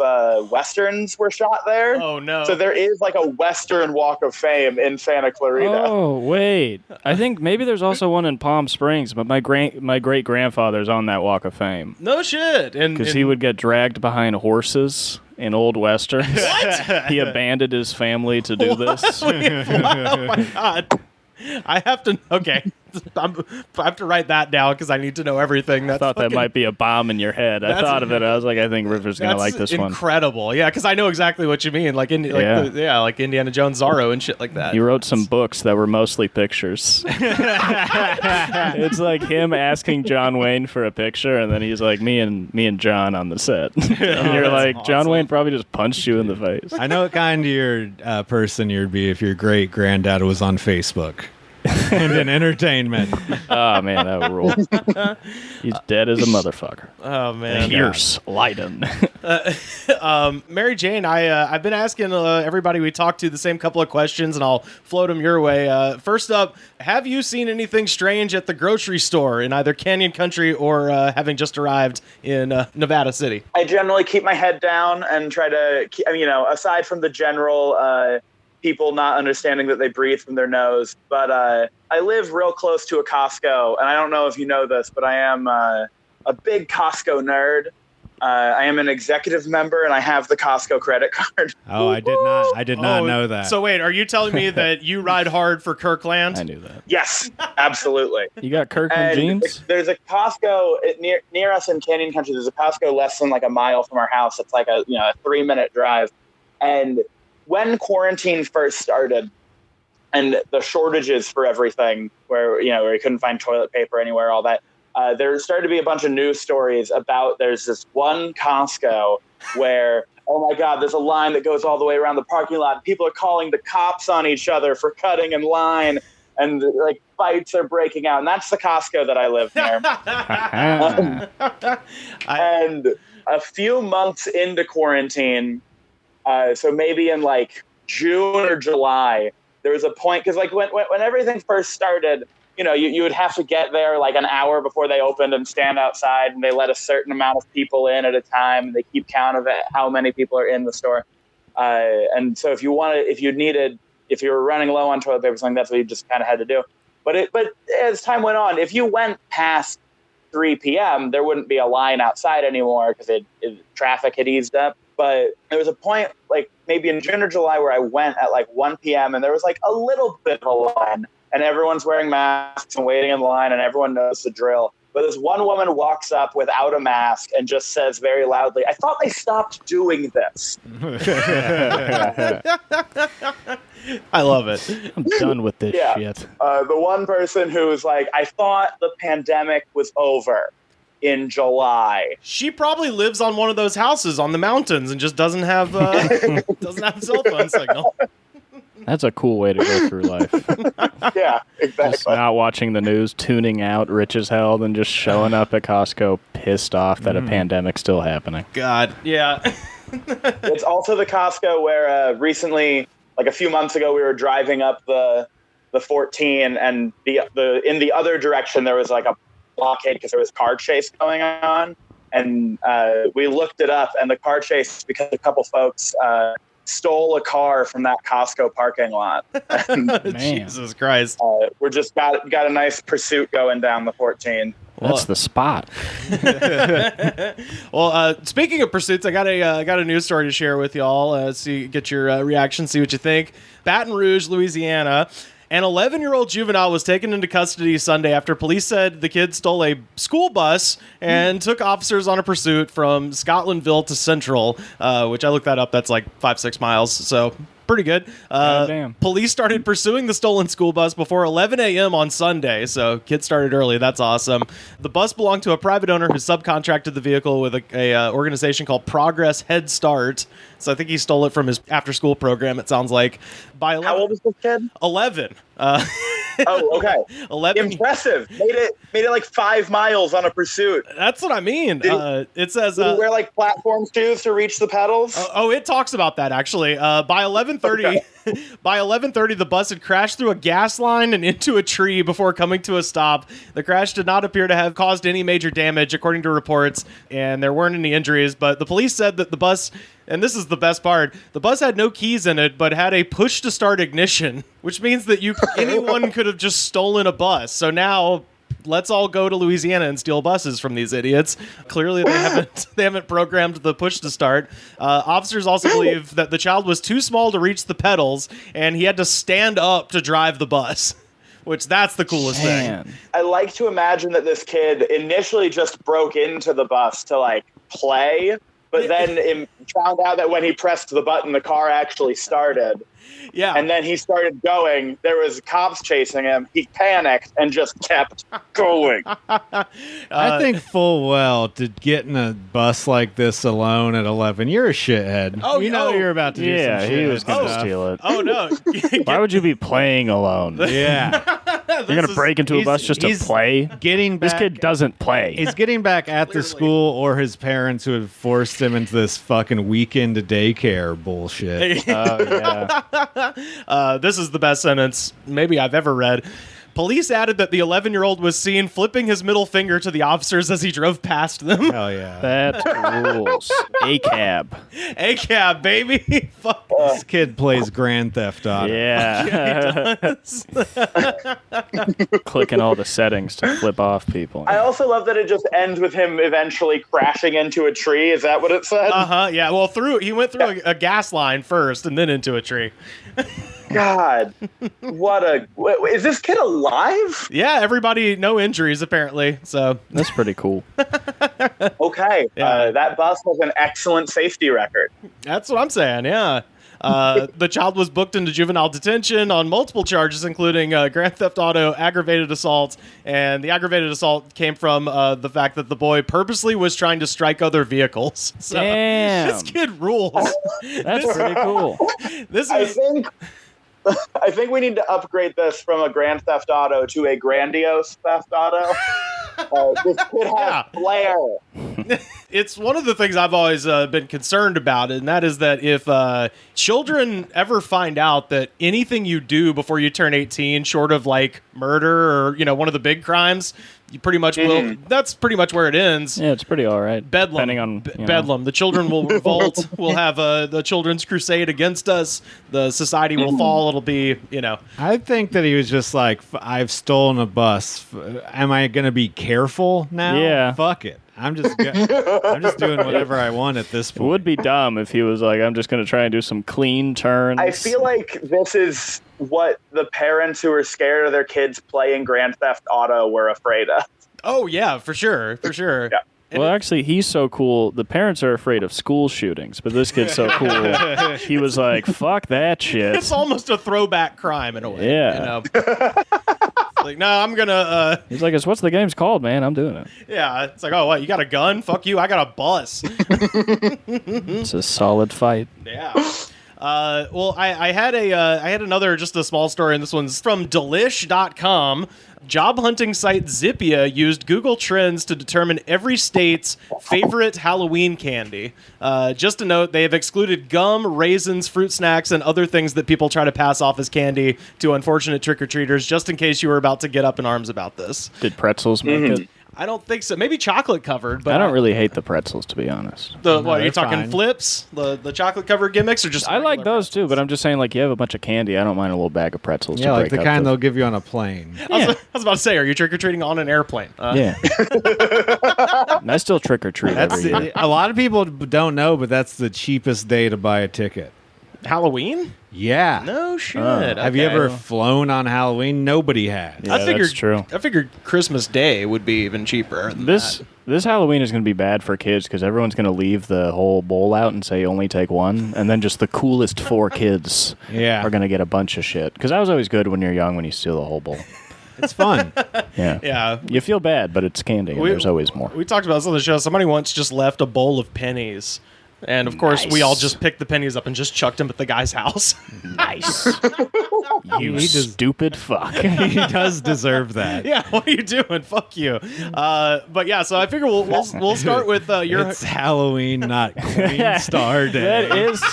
Westerns were shot there. Oh, no. So there is like a Western Walk of Fame in Santa Clarita. Oh, wait. I think maybe there's also one in Palm Springs, but my great-grandfather's on that Walk of Fame. No shit. Because he would get dragged behind horses in old Westerns. What? He abandoned his family to do this. Oh, my God. I have to... Okay. I have to write that down because I need to know everything. I thought that might be a bomb in your head. I thought of it. I was like, I think River's going to like this one. Incredible. Yeah, because I know exactly what you mean. Like Indiana Jones Zorro and shit like that. You wrote some books that were mostly pictures. It's like him asking John Wayne for a picture, and then he's like, me and John on the set. And you're like, awesome. John Wayne probably just punched you in the face. I know what kind of your person you'd be if your great granddad was on Facebook. And in entertainment. Oh, man, that would rule. He's dead as a motherfucker. Oh, man. Here's Lyden. Mary Jane, I've been asking everybody we talked to the same couple of questions, and I'll float them your way. First up, have you seen anything strange at the grocery store in either Canyon Country or having just arrived in Nevada City? I generally keep my head down and try to, aside from the general... people not understanding that they breathe from their nose. But I live real close to a Costco, and I don't know if you know this, but I am a big Costco nerd. I am an executive member, and I have the Costco credit card. Oh, I did not know that. So wait, are you telling me that you ride hard for Kirkland? I knew that. Yes, absolutely. You got Kirkland jeans? There's a Costco near us in Canyon Country. There's a Costco less than like a mile from our house. It's like a 3-minute drive, and when quarantine first started and the shortages for everything where you couldn't find toilet paper anywhere, all that, there started to be a bunch of news stories about there's this one Costco where, oh my God, there's a line that goes all the way around the parking lot. People are calling the cops on each other for cutting in line and like fights are breaking out. And that's the Costco that I live near. And a few months into quarantine, so maybe in like June or July, there was a point because like when everything first started, you would have to get there like an hour before they opened and stand outside, and they let a certain amount of people in at a time, and they keep count of it, how many people are in the store. And so if you were running low on toilet paper or something, that's what you just kind of had to do. But as time went on, if you went past 3 p.m., there wouldn't be a line outside anymore because traffic had eased up. But there was a point, like maybe in June or July, where I went at like 1 p.m. and there was like a little bit of a line, and everyone's wearing masks and waiting in line, and everyone knows the drill. But this one woman walks up without a mask and just says very loudly, "I thought they stopped doing this." I love it. I'm done with this shit. The one person who was like, "I thought the pandemic was over in July." She probably lives on one of those houses on the mountains and just doesn't have cell phone signal. That's a cool way to go through life. Yeah, exactly. Just not watching the news, tuning out, rich as hell, then just showing up at Costco pissed off that a pandemic's still happening. God, yeah. It's also the Costco where recently, like a few months ago, we were driving up the 14, and in the other direction there was like a blockade because there was car chase going on, and we looked it up, and the car chase because a couple folks stole a car from that Costco parking lot. And, Jesus Christ! We're just got a nice pursuit going down the 14. That's the spot. Well, speaking of pursuits, I got a news story to share with y'all. Get your reaction, see what you think. Baton Rouge, Louisiana. An 11-year-old juvenile was taken into custody Sunday after police said the kid stole a school bus and took officers on a pursuit from Scotlandville to Central, which I looked that up. That's like 5-6 miles, so pretty good. Police started pursuing the stolen school bus before 11 a.m. on Sunday, so kids started early. That's awesome. The bus belonged to a private owner who subcontracted the vehicle with a organization called Progress Head Start. So I think he stole it from his after-school program, it sounds like. How old is this kid? 11. Oh, okay. 11. Impressive. Made it like 5 miles on a pursuit. That's what I mean. It says... Did he wear like platform shoes to reach the pedals? It talks about that, actually. By 11:30, by 11:30, the bus had crashed through a gas line and into a tree before coming to a stop. The crash did not appear to have caused any major damage, according to reports, and there weren't any injuries. But the police said that the bus... And this is the best part. The bus had no keys in it, but had a push-to-start ignition, which means that anyone could have just stolen a bus. So now, let's all go to Louisiana and steal buses from these idiots. Clearly, they haven't programmed the push-to-start. Officers also believe that the child was too small to reach the pedals, and he had to stand up to drive the bus. Which, that's the coolest thing. I like to imagine that this kid initially just broke into the bus to, like, play, but then found out that when he pressed the button, the car actually started. Yeah. And then he started going. There was cops chasing him. He panicked and just kept going. I think full well to get in a bus like this alone at 11, you're a shithead. Oh, you're about to do some shit. Yeah, he was going to steal it. Oh, no. Why would you be playing alone? Yeah. You're going to break into a bus just to play? This kid doesn't play. He's getting back at the school or his parents who had forced him into this fucking weekend daycare bullshit. Oh, yeah. This is the best sentence maybe I've ever read. Police added that the 11-year-old was seen flipping his middle finger to the officers as he drove past them. Hell yeah. That rules. A-cab. A-cab, baby. Fuck. This kid plays Grand Theft Auto. Yeah. He does. Clicking all the settings to flip off people. I also love that it just ends with him eventually crashing into a tree. Is that what it said? Uh-huh, yeah. Well, he went through a gas line first and then into a tree. God, is this kid alive? Yeah, everybody, no injuries apparently. So that's pretty cool. Okay, Yeah. that bus has an excellent safety record. That's what I'm saying. Yeah. The child was booked into juvenile detention on multiple charges, including Grand Theft Auto, aggravated assault, and the aggravated assault came from the fact that the boy purposely was trying to strike other vehicles. So, Damn. This kid rules. That's pretty cool. I think we need to upgrade this from a Grand Theft Auto to a grandiose Theft Auto. This kid has flair. It's one of the things I've always been concerned about, and that is that if children ever find out that anything you do before you turn 18, short of like murder or one of the big crimes, you pretty much will. That's pretty much where it ends. Yeah, it's pretty all right. Bedlam. Depending on Bedlam. The children will revolt. We'll have the children's crusade against us. The society will fall. It'll be, I think that he was just like, I've stolen a bus. Am I going to be careful now? Yeah. Fuck it. I'm just doing whatever I want at this point. It would be dumb if he was like, I'm just going to try and do some clean turns. I feel like this is what the parents who are scared of their kids playing Grand Theft Auto were afraid of. Oh, yeah, for sure. For sure. Yeah. Well, actually, he's so cool. The parents are afraid of school shootings, but this kid's so cool. He was like, fuck that shit. It's almost a throwback crime in a way. Yeah. Like, no, I'm going to... He's like, what's the game's called, man? I'm doing it. Yeah, it's like, oh, what, you got a gun? Fuck you, I got a bus. It's a solid fight. Yeah. Well, I had another, just a small story, and this one's from Delish.com. Job hunting site Zippia used Google Trends to determine every state's favorite Halloween candy. Just to note, they have excluded gum, raisins, fruit snacks, and other things that people try to pass off as candy to unfortunate trick-or-treaters, just in case you were about to get up in arms about this. Did pretzels make it? I don't think so. Maybe chocolate covered, but I don't really hate the pretzels, to be honest. What are you talking? Fine. Flips, the chocolate covered gimmicks, or just? I like those too, but I'm just saying, like, you have a bunch of candy. I don't mind a little bag of pretzels. Yeah, to like break the kind up they'll give you on a plane. I was about to say, are you trick or treating on an airplane? Yeah. And I still trick or treat every year. A lot of people don't know, but that's the cheapest day to buy a ticket. Halloween? Yeah. No shit. Okay. Have you ever flown on Halloween? Nobody had. Yeah, that's true. I figured Christmas Day would be even cheaper than that. This Halloween is going to be bad for kids because everyone's going to leave the whole bowl out and say only take one, and then just the coolest 4 kids are going to get a bunch of shit. Because that was always good when you're young when you steal the whole bowl. It's fun. Yeah. You feel bad, but it's candy, and there's always more. We talked about this on the show. Somebody once just left a bowl of pennies. And, of course, we all just picked the pennies up and just chucked them at the guy's house. Nice. You stupid fuck. He does deserve that. Yeah, what are you doing? Fuck you. But, yeah, so I figure we'll start with your... It's Halloween, not Queen Star Day. That is...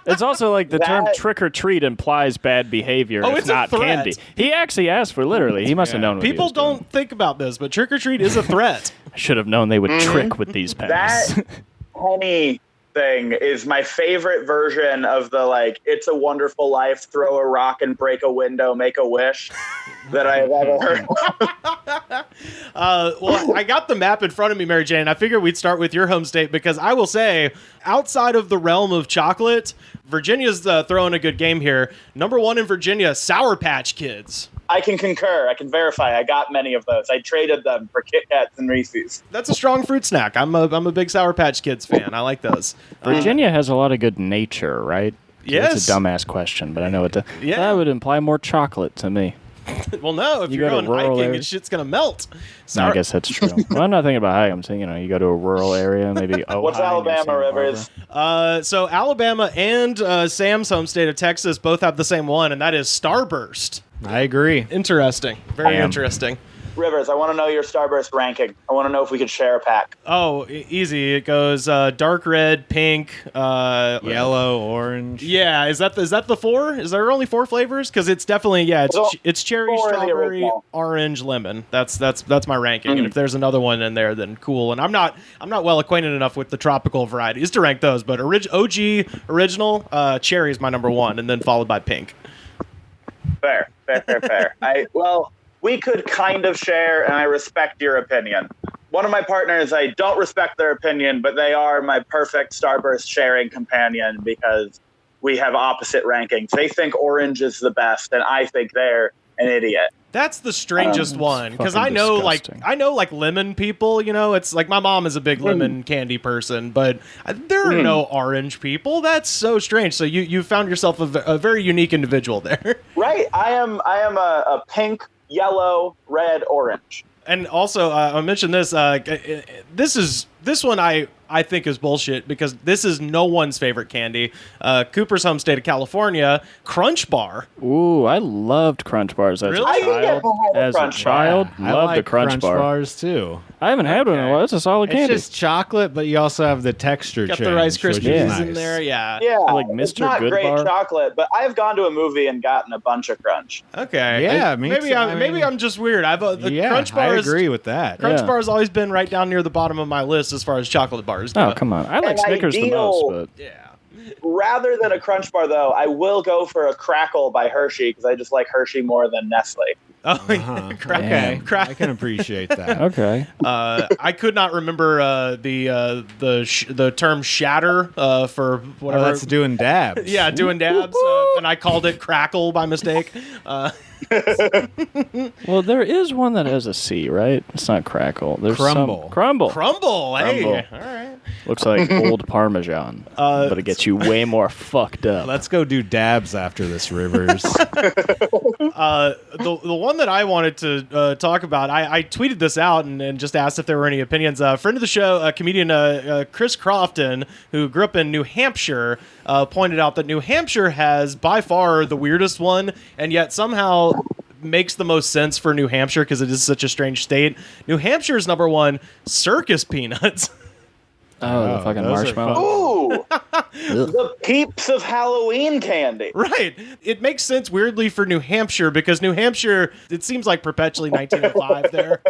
It's also like the term trick-or-treat implies bad behavior, if not candy. He actually asked for literally. He must have known what People don't think about this, but trick-or-treat is a threat. I should have known they would trick with these pennies. That penny thing is my favorite version of the, like, It's a Wonderful Life, throw a rock and break a window, make a wish that I've ever heard. Well, I got the map in front of me, Mary Jane. I figured we'd start with your home state because I will say, outside of the realm of chocolate, Virginia's throwing a good game here. Number 1 in Virginia, Sour Patch Kids. I can concur. I can verify. I got many of those. I traded them for Kit Kats and Reese's. That's a strong fruit snack. I'm a big Sour Patch Kids fan. I like those. Virginia has a lot of good nature, right? Yes. It's a dumbass question, but I know that would imply more chocolate to me. Well, no. If you're going hiking, shit's going to melt. I guess that's true. Well, I'm not thinking about hiking. I'm saying, you go to a rural area, maybe Ohio. What's Alabama, Rivers? So Alabama and Sam's home state of Texas both have the same one, and that is Starburst. I agree. Interesting. Very interesting. Rivers, I want to know your Starburst ranking. I want to know if we could share a pack. Oh, easy. It goes dark red, pink, yellow, orange. Yeah, is that the 4? Is there only 4 flavors? Because it's definitely it's cherry, strawberry, orange, lemon. That's my ranking. And if there's another one in there, then cool. And I'm not well acquainted enough with the tropical varieties to rank those. But OG original cherry is my number 1, and then followed by pink. Fair. We could kind of share, and I respect your opinion. One of my partners, I don't respect their opinion, but they are my perfect Starburst sharing companion because we have opposite rankings. They think orange is the best, and I think they're an idiot. That's the strangest one because I know lemon people. It's like my mom is a big lemon candy person, but there are no orange people. That's so strange. So you found yourself a very unique individual there, right? I am a pink, yellow, red, orange. And also, I mentioned this. This one I think is bullshit because this is no one's favorite candy. Cooper's home state of California, Crunch Bar. Ooh, I loved Crunch Bars as a child. I loved like the Crunch Bar. Bars too. I haven't had one in a while. It's a solid candy. It's just chocolate, but you also have the texture Got change. the Rice Krispies nice. in there, yeah. Like Mr. It's not Good great Bar. chocolate, but I've gone to a movie and gotten a bunch of Crunch. Okay. Yeah, maybe I'm just weird. Crunch Bar I agree with that. Crunch Bar has always been right down near the bottom of my list as far as chocolate bars go. Oh, come on. I like Snickers the most, but yeah. Rather than a Crunch Bar, though, I will go for a Crackle by Hershey because I just like Hershey more than Nestle. Oh, okay. I can appreciate that. Okay. I could not remember the term shatter for whatever. Oh, that's doing dabs. Yeah, doing dabs, and I called it crackle by mistake. Well, there is one that has a C, right? It's not crackle. There's Crumble. Crumble. Hey, Crumble. all right. Looks like old Parmesan, but it gets you way more fucked up. Let's go do dabs after this, Rivers. The one that I wanted to talk about, I tweeted this out and just asked if there were any opinions. Friend of the show, comedian Chris Crofton, who grew up in New Hampshire, pointed out that New Hampshire has by far the weirdest one, and yet somehow makes the most sense for New Hampshire because it is such a strange state. New Hampshire's number one, circus peanuts. Oh, the fucking marshmallow. Ooh, the Peeps of Halloween candy. Right. It makes sense weirdly for New Hampshire because New Hampshire, it seems like perpetually 1905 there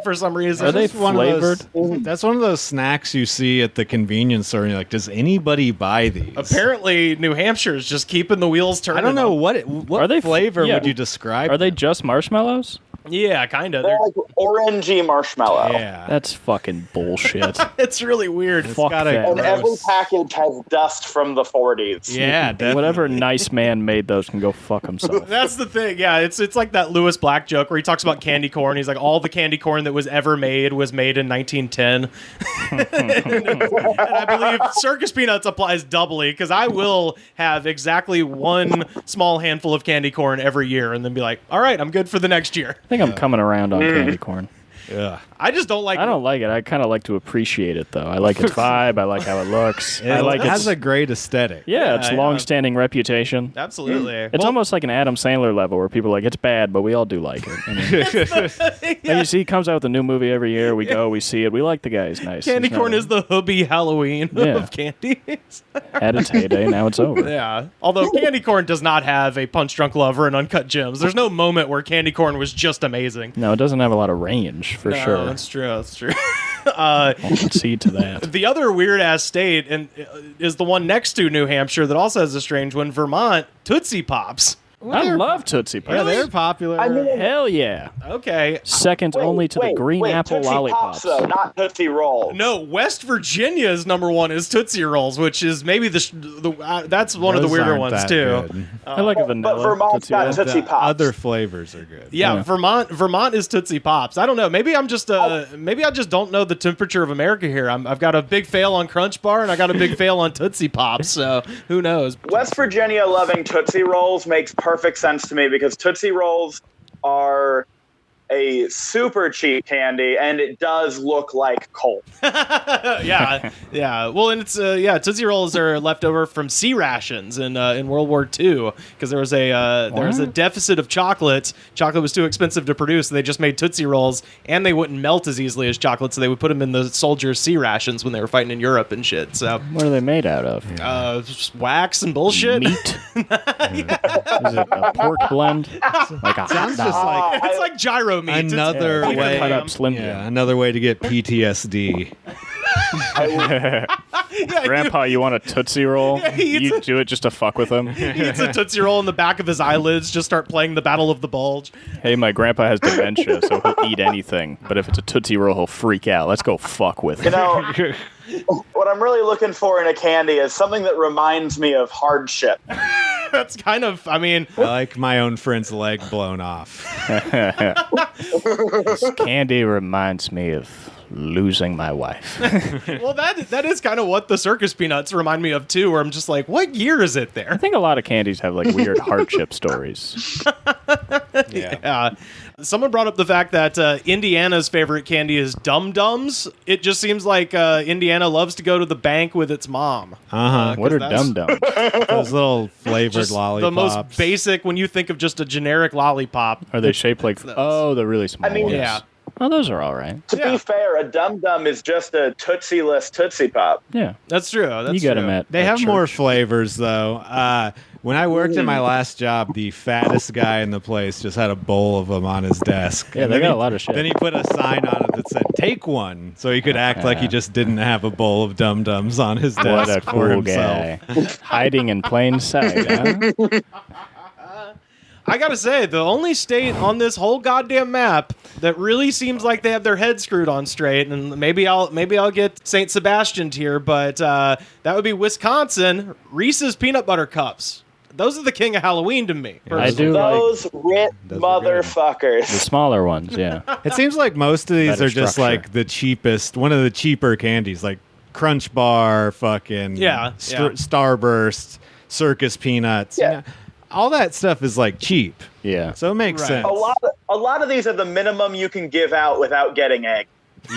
for some reason. Are they flavored? That's one of those snacks you see at the convenience store. And you're like, does anybody buy these? Apparently, New Hampshire is just keeping the wheels turning. I don't know what are they flavor would you describe? Are they just marshmallows? Yeah, kind of. They're like orangey marshmallow. Yeah. That's fucking bullshit. It's really weird. Fuck that. And every package has dust from the 40s. Yeah, definitely. Whatever nice man made those can go fuck himself. That's the thing. Yeah, it's like that Lewis Black joke where he talks about candy corn. He's like, all the candy corn that was ever made was made in 1910. And I believe circus peanuts applies doubly because I will have exactly one small handful of candy corn every year and then be like, all right, I'm good for the next year. I think I'm coming around on candy corn. Yeah. I just don't like I don't like it. I kind of like to appreciate it, though. I like its vibe. I like how it looks. I like it has its a great aesthetic. its long-standing reputation. Absolutely. It's almost like an Adam Sandler level where people are like, it's bad, but we all do like it. I mean, and you see, he comes out with a new movie every year. We go, we see it. We like the guy. He's nice. Candy corn is the hubby Halloween of candies. Had its heyday. Now it's over. Yeah. Although candy corn does not have a Punch Drunk Lover and Uncut Gems. There's no moment where candy corn was just amazing. No, it doesn't have a lot of range, for sure. That's true. That's true. I'll concede to that. The other weird-ass state is the one next to New Hampshire that also has a strange one, Vermont, Tootsie Pops. I love Tootsie Pops. Yeah, they're popular. I mean, Hell yeah. Okay. Second only to the green apple Tootsie lollipops. Pops, though, not Tootsie Rolls. No, West Virginia's number one is Tootsie Rolls, which is maybe that's one of the Those weirder aren't ones that too. good. I like a vanilla. But Vermont's Tootsie got Roll. Tootsie Pops. Other flavors are good. Yeah, Yeah. Vermont is Tootsie Pops. I don't know. Maybe I'm just maybe I just don't know the temperature of America here. I've got a big fail on Crunch Bar and I got a big fail on Tootsie Pops. So who knows? West Virginia loving Tootsie Rolls makes perfect sense to me because Tootsie Rolls are a super cheap candy, and it does look like coal. yeah. Well, and it's Tootsie Rolls are left over from sea rations in World War II because there was a deficit of chocolate. Chocolate was too expensive to produce, so they just made Tootsie Rolls, and they wouldn't melt as easily as chocolate, so they would put them in the soldiers' sea rations when they were fighting in Europe and shit. So what are they made out of? just wax and bullshit. Meat? Is it a pork blend? Like a Sounds just like It's like gyro meat. another It's way. cut up Slim Jim. Yeah, another way to get PTSD. Grandpa, you want a Tootsie Roll? he eats You it. do it just to fuck with him? He eats a Tootsie Roll in the back of his eyelids, just start playing the Battle of the Bulge. Hey, my grandpa has dementia, so he'll eat anything. But if it's a Tootsie Roll, he'll freak out. Let's go fuck with You him. know, what I'm really looking for in a candy is something that reminds me of hardship. That's kind of, I mean, I like my own friend's leg blown off. This candy reminds me of losing my wife. well, that is kind of what the circus peanuts remind me of too, where I'm just like, what year is it I there? think a lot of candies have like weird hardship stories. Yeah. Someone brought up the fact that Indiana's favorite candy is Dum Dums. It just seems like Indiana loves to go to the bank with its mom. What are Dum Dums? Those little flavored Just lollipops. the most basic when you think of just a generic lollipop. Are they shaped like? Oh, they're really small. I mean, ones. Yeah. Oh, those are all right. To be fair, a Dum Dum is just a Tootsie-less Tootsie Pop. Yeah, That's true. That's you got true. them at. They at have church. more flavors, though. When I worked in my last job, the fattest guy in the place just had a bowl of them on his desk. Yeah, And they then got a lot of shit. Then he put a sign on it that said, "Take one," so he could act like he just didn't have a bowl of Dum Dums on his What desk a for cool himself. guy. Hiding in plain sight, huh? I gotta say, the only state on this whole goddamn map that really seems like they have their head screwed on straight, and maybe I'll get St. Sebastian here, but that would be Wisconsin. Reese's peanut butter cups. Those are the king of Halloween to me. I do like Those rich Those are good. the motherfuckers. smaller ones, yeah. It seems like most of these Better are just structure. like the cheapest, one of the cheaper candies, like Crunch Bar, fucking Starburst, Circus Peanuts. Yeah. You know, all that stuff is like cheap, Yeah. so it makes Right. sense. A lot of these are the minimum you can give out without getting egg.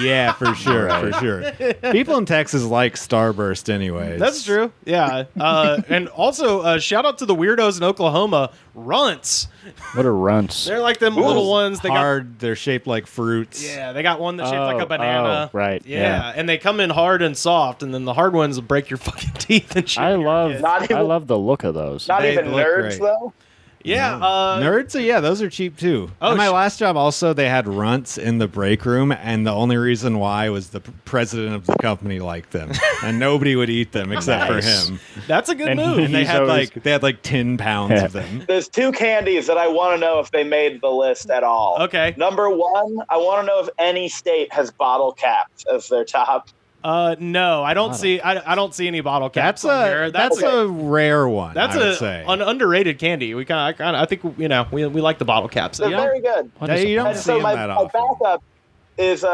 Yeah, for sure, for sure. People in Texas like Starburst anyways. That's true. Yeah. And also, shout out to the weirdos in Oklahoma, runts. What are runts? They're like them little ones. They're shaped like fruits. Yeah, they got one that's shaped like a banana. Oh, right. Yeah, and they come in hard and soft, and then the hard ones will break your fucking teeth and shit. I love the look of those. Not even nerds, though? Yeah. Nerds, yeah, those are cheap too. At my last job, also, they had runts in the break room, and the only reason why was the president of the company liked them, and nobody would eat them except for him. That's a good move. And they had like 10 pounds of them. There's two candies that I want to know if they made the list at all. Okay. Number one, I want to know if any state has bottle caps as their top. No, I don't see. I don't see any bottle caps on here. That's a rare one. That's an underrated candy. We I think we like the bottle caps. They're very good. You don't see them that often. My backup is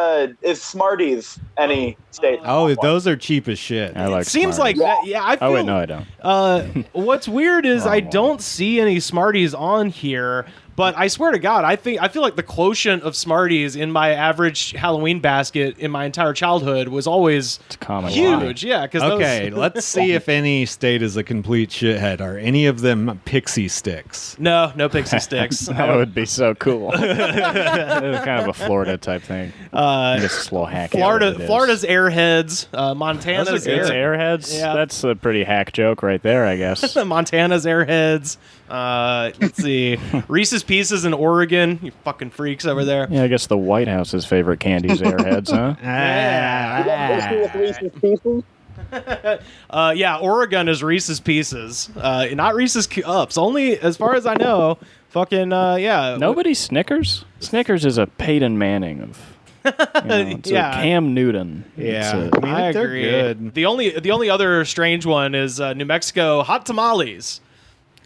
Smarties. Any state? Oh, those are cheap as shit. I like. Seems Smarties. like that. Yeah, I feel. Oh wait, no, I don't. What's weird is I don't see any Smarties on here. But I swear to God, I feel like the quotient of Smarties in my average Halloween basket in my entire childhood was always huge. Yeah. Okay, let's see if any state is a complete shithead. Are any of them pixie sticks? No pixie sticks. That would be so cool. It was kind of a Florida type thing. Just a little hack. Florida's Airheads. Montana's Airheads. Yeah. That's a pretty hack joke right there, I guess. Montana's Airheads. Let's see. Reese's Pieces in Oregon. You fucking freaks over there. Yeah, I guess the White House's favorite candy is Airheads, huh? With Reese's Pieces? Yeah, Oregon is Reese's Pieces. Not Reese's Cups. Only, as far as I know, fucking, yeah. Nobody Snickers? Snickers is a Peyton Manning of... it's a Cam Newton. Yeah, I agree. They're good. The only other strange one is New Mexico hot tamales.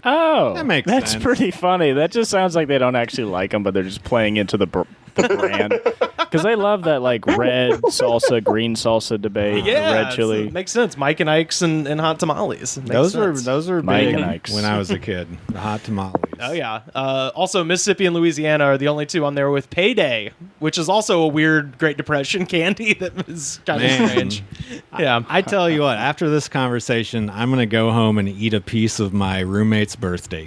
Oh, that makes sense. That's pretty funny. That just sounds like they don't actually like them, but they're just playing into the brand. Because they love that like red salsa, green salsa debate. Yeah, red chili. It makes sense. Mike and Ike's and hot tamales. Those were Mike big and Ike's. when I was a kid. The hot tamales. Oh yeah. Also, Mississippi and Louisiana are the only two on there with Payday, which is also a weird Great Depression candy that was kind of strange. Yeah. I tell you what. After this conversation, I'm gonna go home and eat a piece of my roommate's birthday.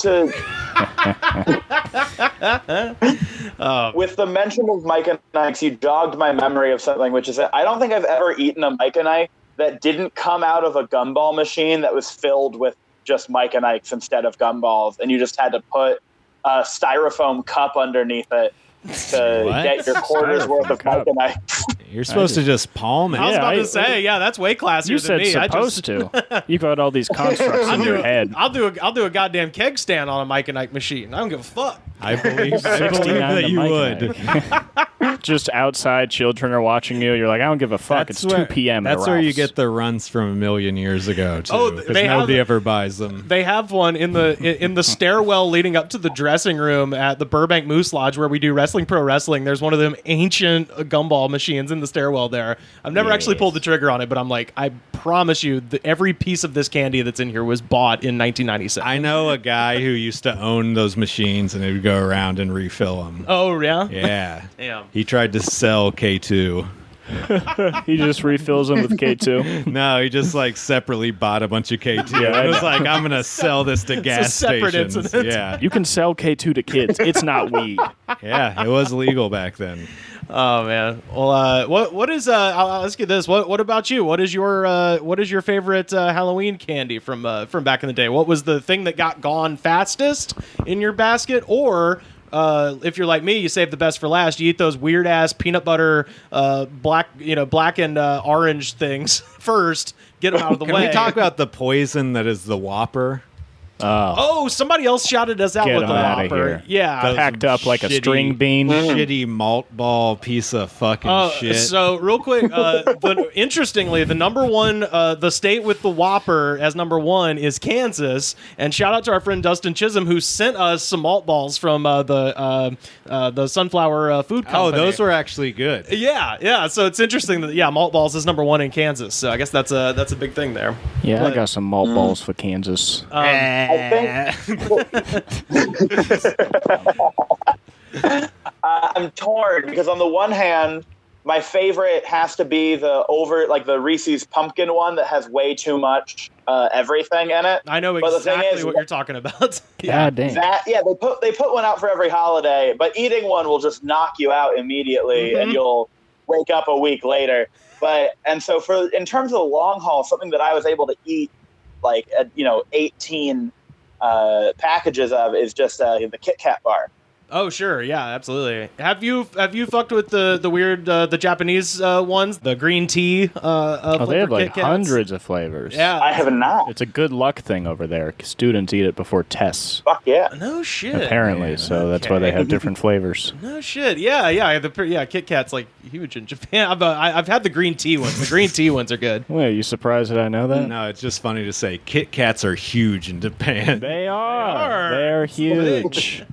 With the mention of Mike and Ike's, you jogged my memory of something, which is that I don't think I've ever eaten a Mike and Ike that didn't come out of a gumball machine that was filled with just Mike and Ike's instead of gumballs, and you just had to put a styrofoam cup underneath it to get your quarter's worth of Mike and Ike's. You're supposed to just palm it. I was about to say, that's way classier than me. You said supposed to. You've got all these constructs in your head. I'll do a goddamn keg stand on a Mike and Ike machine. I don't give a fuck. I believe that you would. Just outside, children are watching you. You're like, I don't give a fuck. It's 2 p.m. That's where you get the runs from a million years ago, too. Because nobody ever buys them. They have one in the stairwell leading up to the dressing room at the Burbank Moose Lodge where we do wrestling pro wrestling. There's one of them ancient gumball machines in the stairwell there. I've never actually pulled the trigger on it, but I'm like, I promise you, every piece of this candy that's in here was bought in 1997. I know a guy who used to own those machines, and he would go around and refill them. Oh, yeah? Yeah. Damn. He tried to sell K2. He just refills them with K2. No, he just like separately bought a bunch of K2. Yeah, it was like, I'm gonna sell this to gas stations. Incident. Yeah, you can sell K2 to kids. It's not weed. Yeah, it was legal back then. Oh man. Well, what is? I'll ask you this. What about you? What is your favorite Halloween candy from back in the day? What was the thing that got gone fastest in your basket, or if you're like me, you save the best for last. You eat those weird ass peanut butter, black and orange things first. Get them out of the way. Can we talk about the poison that is the Whopper? Somebody else shouted us out with the Whopper. Yeah, packed up like a string bean. Shitty malt ball piece of fucking shit. So real quick, interestingly, the number one, the state with the Whopper as number one is Kansas. And shout out to our friend Dustin Chisholm who sent us some malt balls from the Sunflower Food Company. Oh, those were actually good. Yeah. So it's interesting that malt balls is number one in Kansas. So I guess that's a big thing there. Yeah, I got some malt balls for Kansas. I think I'm torn because on the one hand, My favorite has to be the Reese's pumpkin one that has way too much everything in it. I know exactly what you're talking about. Yeah, damn. They put one out for every holiday, but eating one will just knock you out immediately, and you'll wake up a week later. So in terms of the long haul, something that I was able to eat 18 packages of is just the Kit Kat bar. Oh sure, yeah, absolutely. Have you fucked with the weird the Japanese ones, the green tea? They have like Kit Kats? hundreds of flavors. Yeah, I have not. It's a good luck thing over there. Students eat it before tests. Fuck yeah! No shit. Apparently, man. So that's why they have different flavors. No shit. Yeah. Kit Kat's like huge in Japan. I've had the green tea ones. The green tea ones are good. Wait, are you surprised that I know that? No, it's just funny to say Kit Kats are huge in Japan. They are. They're huge.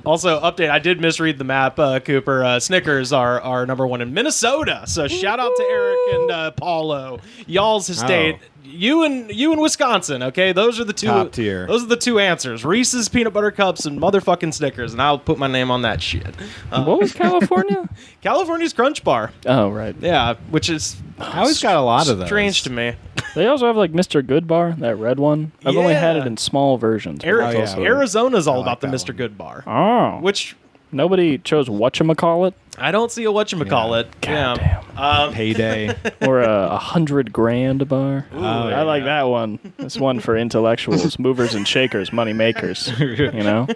Also, update, I did misread the map, Cooper. Snickers are number one in Minnesota. So shout out to Eric and Paulo. Y'all's estate. Oh. You and Wisconsin, okay? Those are the two top tier. Those are the two answers. Reese's peanut butter cups and motherfucking Snickers, and I'll put my name on that shit. What was California? California's Crunch Bar. Oh, right. Yeah, which is I always got a lot of those. Strange to me. They also have like Mr. Good Bar, that red one. I've only had it in small versions. Arizona's all about the Mr. Good Bar. Oh. Which nobody chose whatchamacallit? I don't see a whatchamacallit. Yeah. Damn. Payday. Or a $100,000 bar. Ooh, I like that one. This one for intellectuals, movers and shakers, money makers. You know?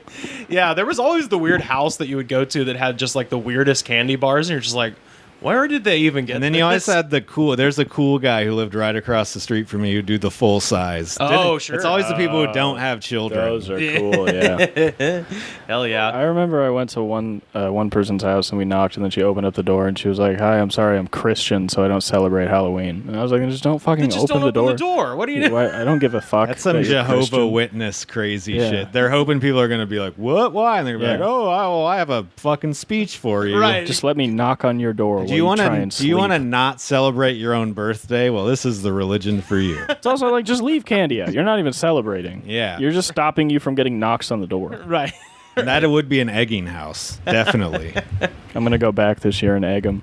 Yeah, there was always the weird house that you would go to that had just like the weirdest candy bars, and you're just like, where did they even get? And then this? you always had there's a cool guy who lived right across the street from me who'd do the full size. Oh, sure. It's always the people who don't have children. Those are cool, yeah. Hell yeah. I remember I went to one person's house and we knocked, and then she opened up the door and she was like, "Hi, I'm sorry, I'm Christian, so I don't celebrate Halloween." And I was like, "Just don't fucking open the door. What do you do?" I don't give a fuck. That's some Jehovah Witness crazy shit. They're hoping people are going to be like, "What? Why?" And they're going to be like, "Oh, I have a fucking speech for you." Right. Just let me knock on your door. Do you want to not celebrate your own birthday? Well, this is the religion for you. It's also like, just leave candy out. You're not even celebrating. Yeah. You're just stopping you from getting knocks on the door. Right. And that would be an egging house. Definitely. I'm going to go back this year and egg them.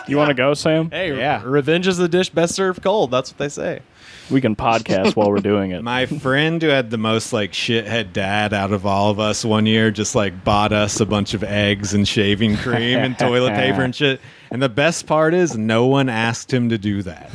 You want to go, Sam? Hey, yeah. Revenge is the dish best served cold. That's what they say. We can podcast while we're doing it. My friend who had the most like shithead dad out of all of us one year just like bought us a bunch of eggs and shaving cream and toilet paper and shit. And the best part is no one asked him to do that.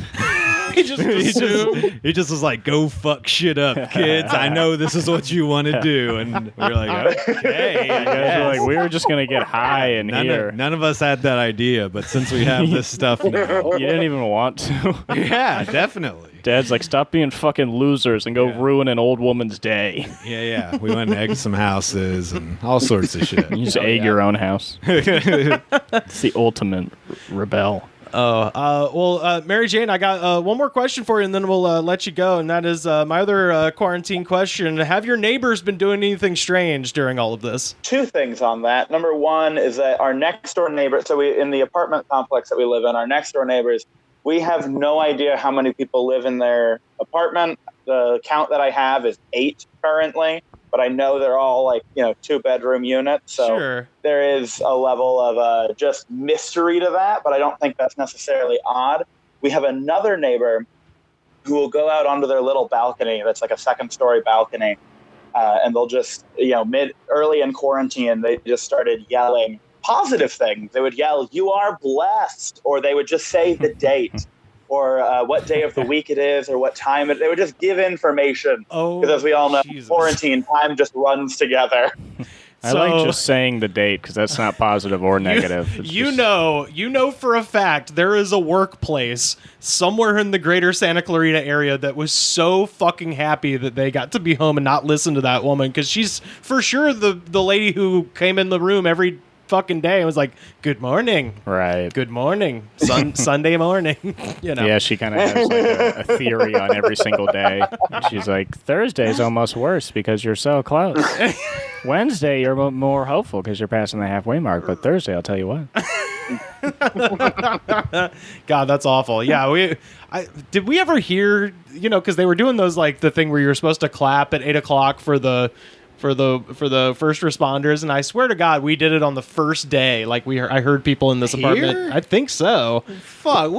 He just was like, "Go fuck shit up, kids. I know this is what you want to do." And we were like, "Okay." You guys were like, we were just going to get high in here. None of us had that idea, but since we have this stuff now. You didn't even want to. Yeah, definitely. Dad's like, "Stop being fucking losers and go ruin an old woman's day." Yeah. We went and egged some houses and all sorts of shit. You just egg your own house. It's the ultimate rebel. Mary Jane, I got one more question for you, and then we'll let you go. And that is my other quarantine question: have your neighbors been doing anything strange during all of this? Two things on that. Number one is that our next door neighbor. So in the apartment complex that we live in, our next door neighbors, we have no idea how many people live in their apartment. The count that I have is 8 currently. But I know they're all like, 2-bedroom units. So There is a level of just mystery to that, but I don't think that's necessarily odd. We have another neighbor who will go out onto their little balcony. That's like a 2nd-story balcony. And they'll just, early in quarantine, they just started yelling positive things. They would yell, "You are blessed," or they would just say the date. Or what day of the week it is, or what time they would just give information. Because as we all know, quarantine time just runs together. I like just saying the date because that's not positive or negative. You know for a fact there is a workplace somewhere in the greater Santa Clarita area that was so fucking happy that they got to be home and not listen to that woman, because she's for sure the lady who came in the room every fucking day and was like, "Good morning." Right. "Good morning." Sunday morning. Yeah, she kind of has like a theory on every single day. And she's like, "Thursday's almost worse because you're so close. Wednesday, you're more hopeful because you're passing the halfway mark. But Thursday, I'll tell you what." God, that's awful. Yeah, did we ever hear, because they were doing those, like, the thing where you're supposed to clap at 8 o'clock for the for the first responders, and I swear to God, we did it on the first day. Like I heard people in this apartment. I think so. Fuck,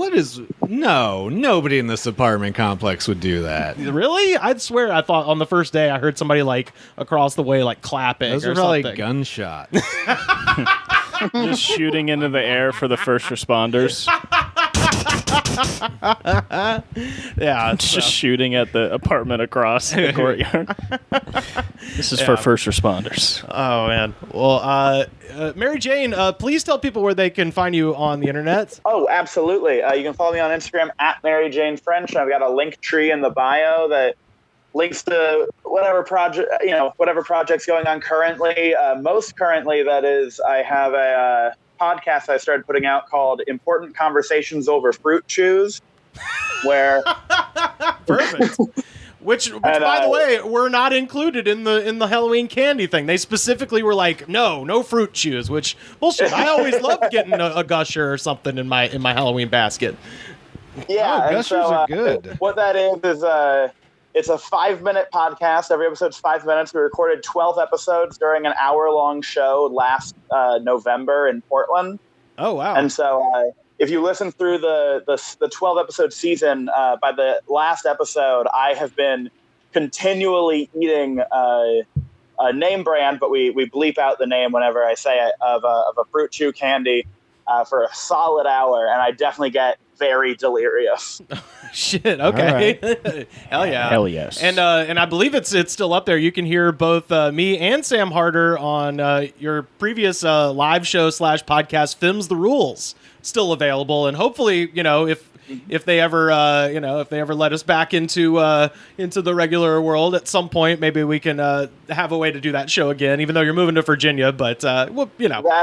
nobody in this apartment complex would do that. Really? I'd swear I thought on the first day I heard somebody like across the way like clapping. Those or are probably something. gunshots. Just shooting into the air for the first responders. Yeah, just shooting at the apartment across the courtyard. This is for first responders. Oh man. Well, Mary Jane, please tell people where they can find you on the internet. Oh, absolutely. You can follow me on Instagram at Mary Jane French. I've got a link tree in the bio that links to whatever project's going on currently. Most currently, that is, I have a podcast I started putting out called Important Conversations Over Fruit Chews, where perfect. Which by the way, were not included in the Halloween candy thing. They specifically were like, no fruit chews. Which bullshit. I always loved getting a gusher or something in my Halloween basket. Yeah, gushers are good. What that is it's a 5-minute podcast. Every episode's 5 minutes. We recorded 12 episodes during an hour-long show last November in Portland. Oh, wow. And so if you listen through the 12-episode season, by the last episode, I have been continually eating a name brand, but we bleep out the name whenever I say it, of a fruit chew candy for a solid hour, and I definitely get very delirious. Shit. Okay. Right. Hell yeah. Hell yes. And I believe it's still up there. You can hear both me and Sam Harder on your previous live show / podcast, Fims the Rules, still available. And hopefully, if they ever let us back into the regular world at some point, maybe we can have a way to do that show again. Even though you're moving to Virginia, but that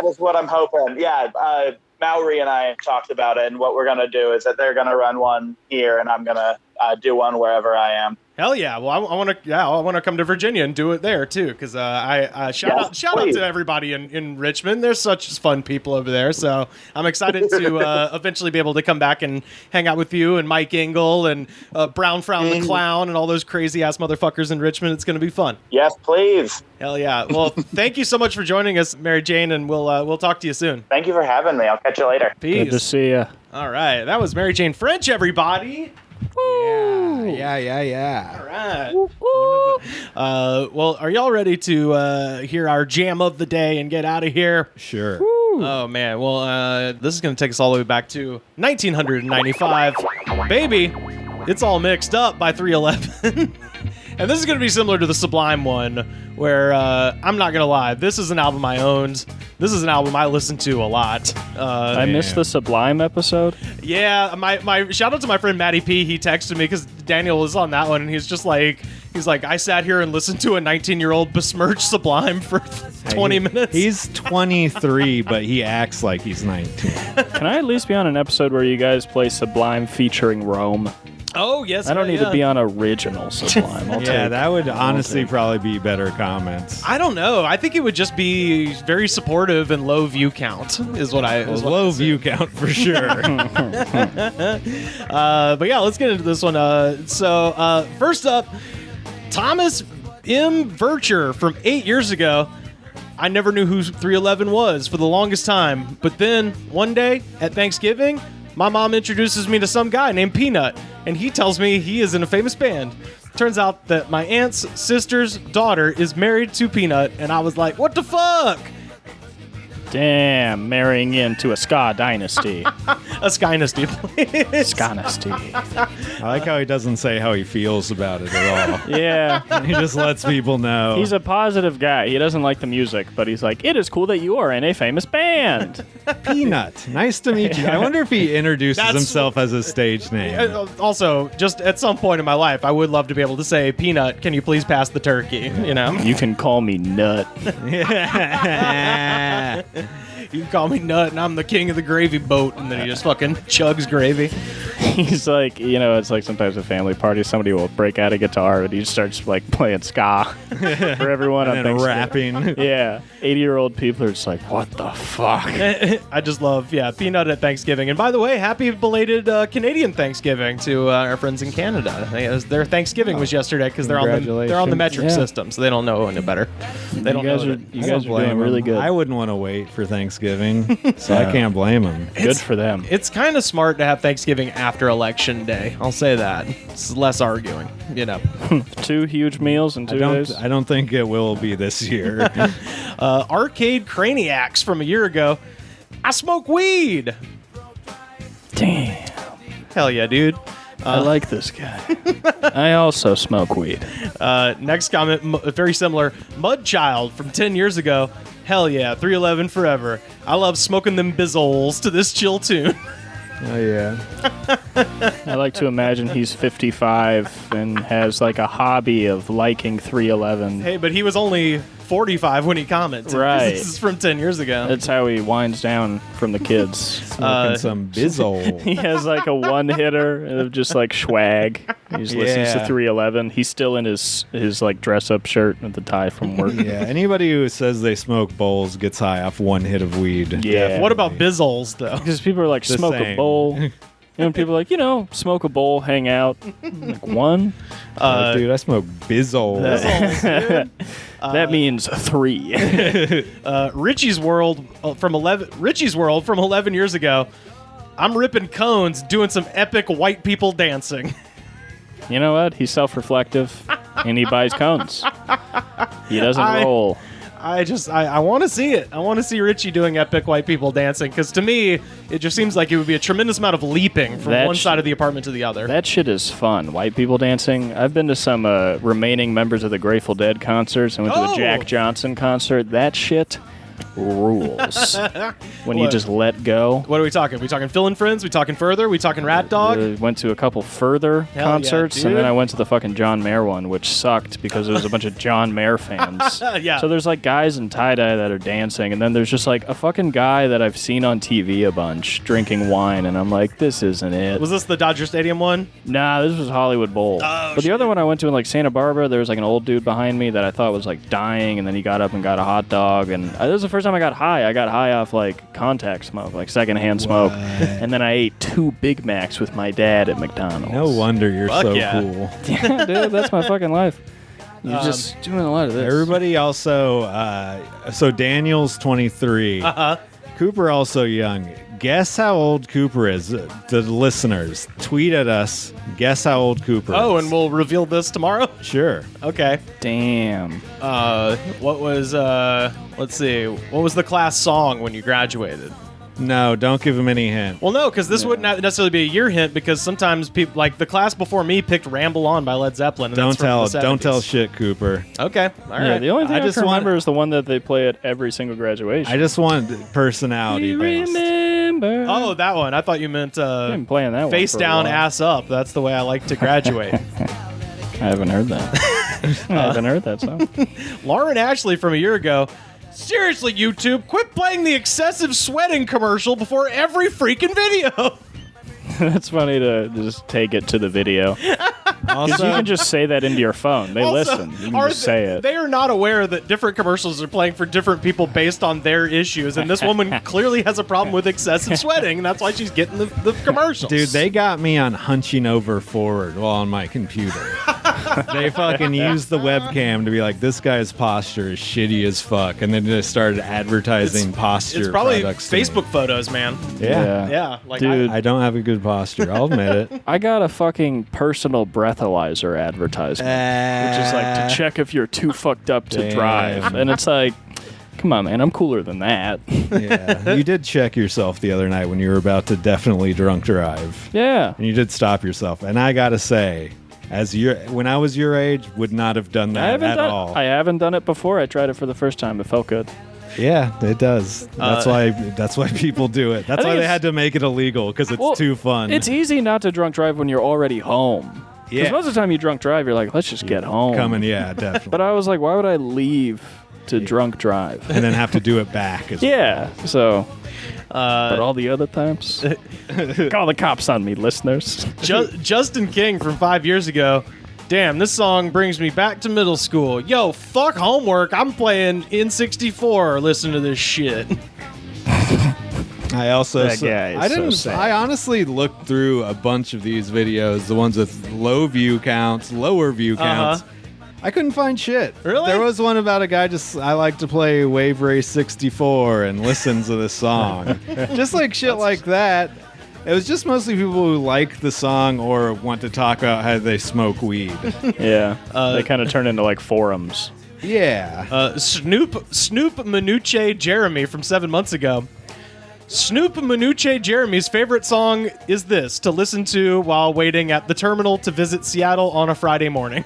is what I'm hoping. Yeah. Maori and I talked about it, and what we're going to do is that they're going to run one here, and I'm going to do one wherever I am. Hell yeah! Well, I want to come to Virginia and do it there too, because I shout out to everybody in Richmond. There's such fun people over there, so I'm excited to eventually be able to come back and hang out with you and Mike Engel and Brown Frown the Clown and all those crazy ass motherfuckers in Richmond. It's going to be fun. Yes, please. Hell yeah! Well, thank you so much for joining us, Mary Jane, and we'll talk to you soon. Thank you for having me. I'll catch you later. Peace. Good to see you. All right, that was Mary Jane French, everybody. Yeah. All right. Well, are y'all ready to hear our jam of the day and get out of here? Sure. Woo. Oh, man. Well, this is going to take us all the way back to 1995. Baby, It's All Mixed Up by 311. And this is going to be similar to the Sublime one, where I'm not going to lie, this is an album I owned. This is an album I listened to a lot. I missed the Sublime episode. Yeah, my shout out to my friend Matty P. He texted me because Daniel was on that one, and he's like, I sat here and listened to a 19-year-old besmirch Sublime for 20 minutes. He's 23, but he acts like he's 19. Can I at least be on an episode where you guys play Sublime featuring Rome? Oh, yes. I don't need to be on original Sublime. That would honestly probably be better comments. I don't know. I think it would just be very supportive and low view count is what I... low view count for sure. But yeah, let's get into this one. So first up, Thomas M. Vircher from 8 years ago. I never knew who 311 was for the longest time. But then one day at Thanksgiving, my mom introduces me to some guy named Peanut, and he tells me he is in a famous band. Turns out that my aunt's sister's daughter is married to Peanut, and I was like, what the fuck? Damn, marrying into a ska dynasty. A skynasty, please. Skynasty. I like how he doesn't say how he feels about it at all. Yeah. He just lets people know. He's a positive guy. He doesn't like the music, but he's like, it is cool that you are in a famous band. Peanut. Nice to meet you. I wonder if he introduces himself as a stage name. Also, just at some point in my life, I would love to be able to say, Peanut, can you please pass the turkey? You know? You can call me Nut. You can call me Nut, and I'm the king of the gravy boat. And then he just fucking chugs gravy. He's like, it's like sometimes at family parties, somebody will break out a guitar and he starts like playing ska for everyone. And then rapping. Yeah. 80-year-old people are just like, what the fuck? I just love, Peanut at Thanksgiving. And by the way, happy belated Canadian Thanksgiving to our friends in Canada. Their Thanksgiving was yesterday because they're on the metric system, so they don't know any better. They don't know. You guys are doing really good. I wouldn't want to wait for Thanksgiving, so I can't blame them. Good for them. It's kind of smart to have Thanksgiving after Election Day. I'll say that. It's less arguing, 2 huge meals in 2 days. I don't think it will be this year. Arcade Craniacs from a year ago. I smoke weed. Damn. Hell yeah, dude. I like this guy. I also smoke weed. Next comment, very similar. Mudchild from 10 years ago. Hell yeah, 311 forever. I love smoking them bizzles to this chill tune. Oh, yeah. I like to imagine he's 55 and has like a hobby of liking 311. Hey, but he was only 45 when he commented. Right. This is from 10 years ago. That's how he winds down from the kids. Smoking some bizzle. He has like a one-hitter of just like swag. He just listens to 311. He's still in his like dress-up shirt with the tie from work. Yeah, anybody who says they smoke bowls gets high off one hit of weed. Yeah. What about bizzles, though? Because people are like, smoke a bowl. People are like, smoke a bowl, hang out. Like, one? Dude, I smoke bizzle. That means 3. Richie's World from 11 years ago. I'm ripping cones, doing some epic white people dancing. You know what? He's self-reflective, and he buys cones. He doesn't roll. I want to see it. I want to see Richie doing epic white people dancing, because to me, it just seems like it would be a tremendous amount of leaping from one side of the apartment to the other. That shit is fun. White people dancing. I've been to some remaining members of the Grateful Dead concerts. I went to a Jack Johnson concert. That shit rules. When you just let go. What are we talking? We talking Phil and Friends? We talking Further? We talking Rat Dog? Went to a couple Further concerts, and then I went to the fucking John Mayer one, which sucked because there was a bunch of John Mayer fans. Yeah. So there's like guys in tie-dye that are dancing, and then there's just like a fucking guy that I've seen on TV a bunch drinking wine, and I'm like, this isn't it. Was this the Dodger Stadium one? Nah, this was Hollywood Bowl. But the other one I went to in like Santa Barbara, there was like an old dude behind me that I thought was like dying, and then he got up and got a hot dog, and this was the first time I got high. I got high off like contact smoke, like secondhand smoke, and then I ate 2 Big Macs with my dad at McDonald's. No wonder you're so cool. Yeah, dude, that's my fucking life. You're just doing a lot of this. Everybody also, so Daniel's 23. Cooper also young. Guess how old Cooper is. The listeners, tweet at us. Guess how old Cooper is. Oh, and we'll reveal this tomorrow? Sure. Okay. Damn. What was, let's see, what was the class song when you graduated? No, don't give him any hint. Well, no, because this wouldn't necessarily be a year hint, because sometimes people, like the class before me, picked "Ramble On" by Led Zeppelin. And don't tell shit, Cooper. Okay, all right. Yeah, the only thing I just remember is the one that they play at every single graduation. I just want personality based. Remember. Oh, that one. I thought you meant I've been playing that face one for down, ass up. That's the way I like to graduate. I haven't heard that. I haven't heard that song. Lauren Ashley from a year ago. Seriously, YouTube, quit playing the excessive sweating commercial before every freaking video. That's funny to just take it to the video. Because you can just say that into your phone. They listen. You can just say it. They are not aware that different commercials are playing for different people based on their issues, and this woman clearly has a problem with excessive sweating, and that's why she's getting the commercials. Dude, they got me on hunching over forward while on my computer. They fucking used the webcam to be like, this guy's posture is shitty as fuck, and then they started advertising posture It's probably products Facebook photos, man. Yeah. Like, dude, I don't have a good posture. I'll admit it. I got a fucking personal breathalyzer advertisement, which is like to check if you're too fucked up to drive. And it's like, come on, man, I'm cooler than that. Yeah, you did check yourself the other night when you were about to definitely drunk drive. Yeah. And you did stop yourself. And I gotta say, when I was your age, would not have done that at all. I haven't done it before. I tried it for the first time. It felt good. Yeah, it does. That's why people do it. That's why they had to make it illegal, because it's too fun. It's easy not to drunk drive when you're already home. Because most of the time you drunk drive, you're like, let's just get home. Yeah, definitely. But I was like, why would I leave to drunk drive. And then have to do it back as well. So... but all the other times, call the cops on me, listeners. Justin King from 5 years ago. Damn, this song brings me back to middle school. Yo, fuck homework. I'm playing N64. Listen to this shit. I also sad. I honestly looked through a bunch of these videos, the ones with lower view counts. I couldn't find shit. Really? There was one about a guy I like to play Wave Race 64 and listen to this song. Just like shit like that. It was just mostly people who like the song or want to talk about how they smoke weed. Yeah. They kind of turn into like forums. Yeah. Snoop Manuche Jeremy from 7 months ago. Snoop Manuche Jeremy's favorite song is this to listen to while waiting at the terminal to visit Seattle on a Friday morning.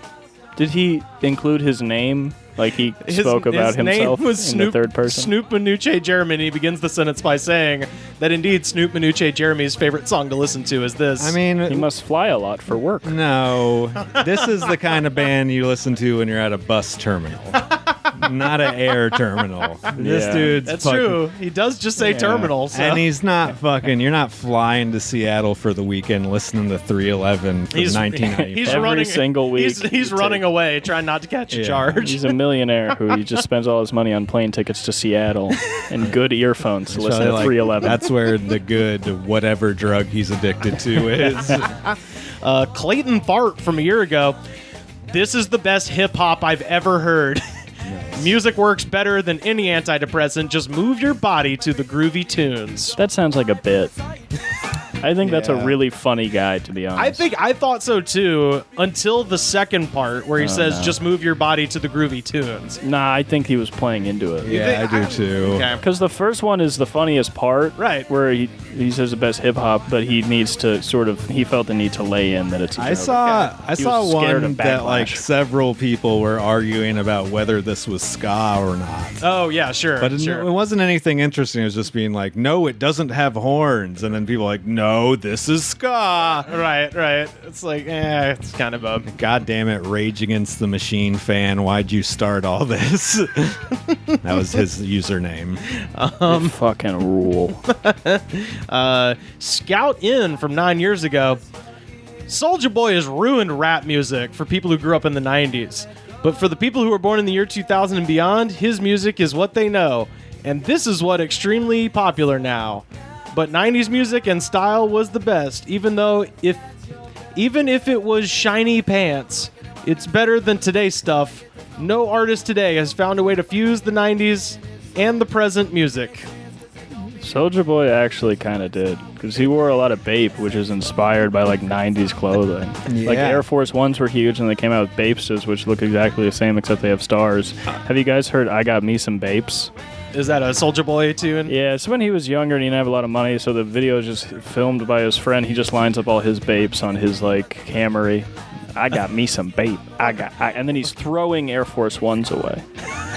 Did he include his name? Like he spoke about himself in the third person? Snoop Manuche Jeremy. He begins the sentence by saying that indeed Snoop Manuche Jeremy's favorite song to listen to is this. I mean, he must fly a lot for work. No, this is the kind of band you listen to when you're at a bus terminal. Not an air terminal. This dude's That's true. He does just say terminal. So. And he's not you're not flying to Seattle for the weekend listening to 311 from 1995. He's Every running, single week. He's running away, trying not to catch a charge. He's a millionaire who he just spends all his money on plane tickets to Seattle and good earphones to listen to 311. That's where the good whatever drug he's addicted to is. Clayton Fart from a year ago. This is the best hip-hop I've ever heard. Nice. Music works better than any antidepressant. Just move your body to the groovy tunes. That sounds like a bit. I think that's a really funny guy, to be honest. I thought so too, until the second part where he says, just move your body to the groovy tunes. Nah, I think he was playing into it. Yeah, I do too. Because the first one is the funniest part. Right. Where he says the best hip hop, but he needs to he felt the need to lay in that it's a joke. I saw one that like several people were arguing about whether this was ska or not. Oh, yeah, sure. But it wasn't anything interesting. It was just being like, no, it doesn't have horns. And then people were like, no, this is ska. Right. It's like, it's kind of a... God damn it, Rage Against the Machine fan. Why'd you start all this? That was his username. Fucking rule. Scout In from 9 years ago. Soulja Boy has ruined rap music for people who grew up in the 90s. But for the people who were born in the year 2000 and beyond, his music is what they know. And this is what extremely popular now. But 90s music and style was the best, even if it was shiny pants. It's better than today's stuff. No artist today has found a way to fuse the 90s and the present music. Soulja Boy actually kind of did, because he wore a lot of Bape, which is inspired by like 90s clothing. Yeah. Like Air Force Ones were huge, and they came out with Bapes, which look exactly the same except they have stars. Have you guys heard I Got Me Some Bapes? Is that a Soulja Boy tune? Yeah, it's when he was younger and he didn't have a lot of money, so the video is just filmed by his friend. He just lines up all his Bapes on his like Camry. I got me some Bape. And then he's throwing Air Force Ones away.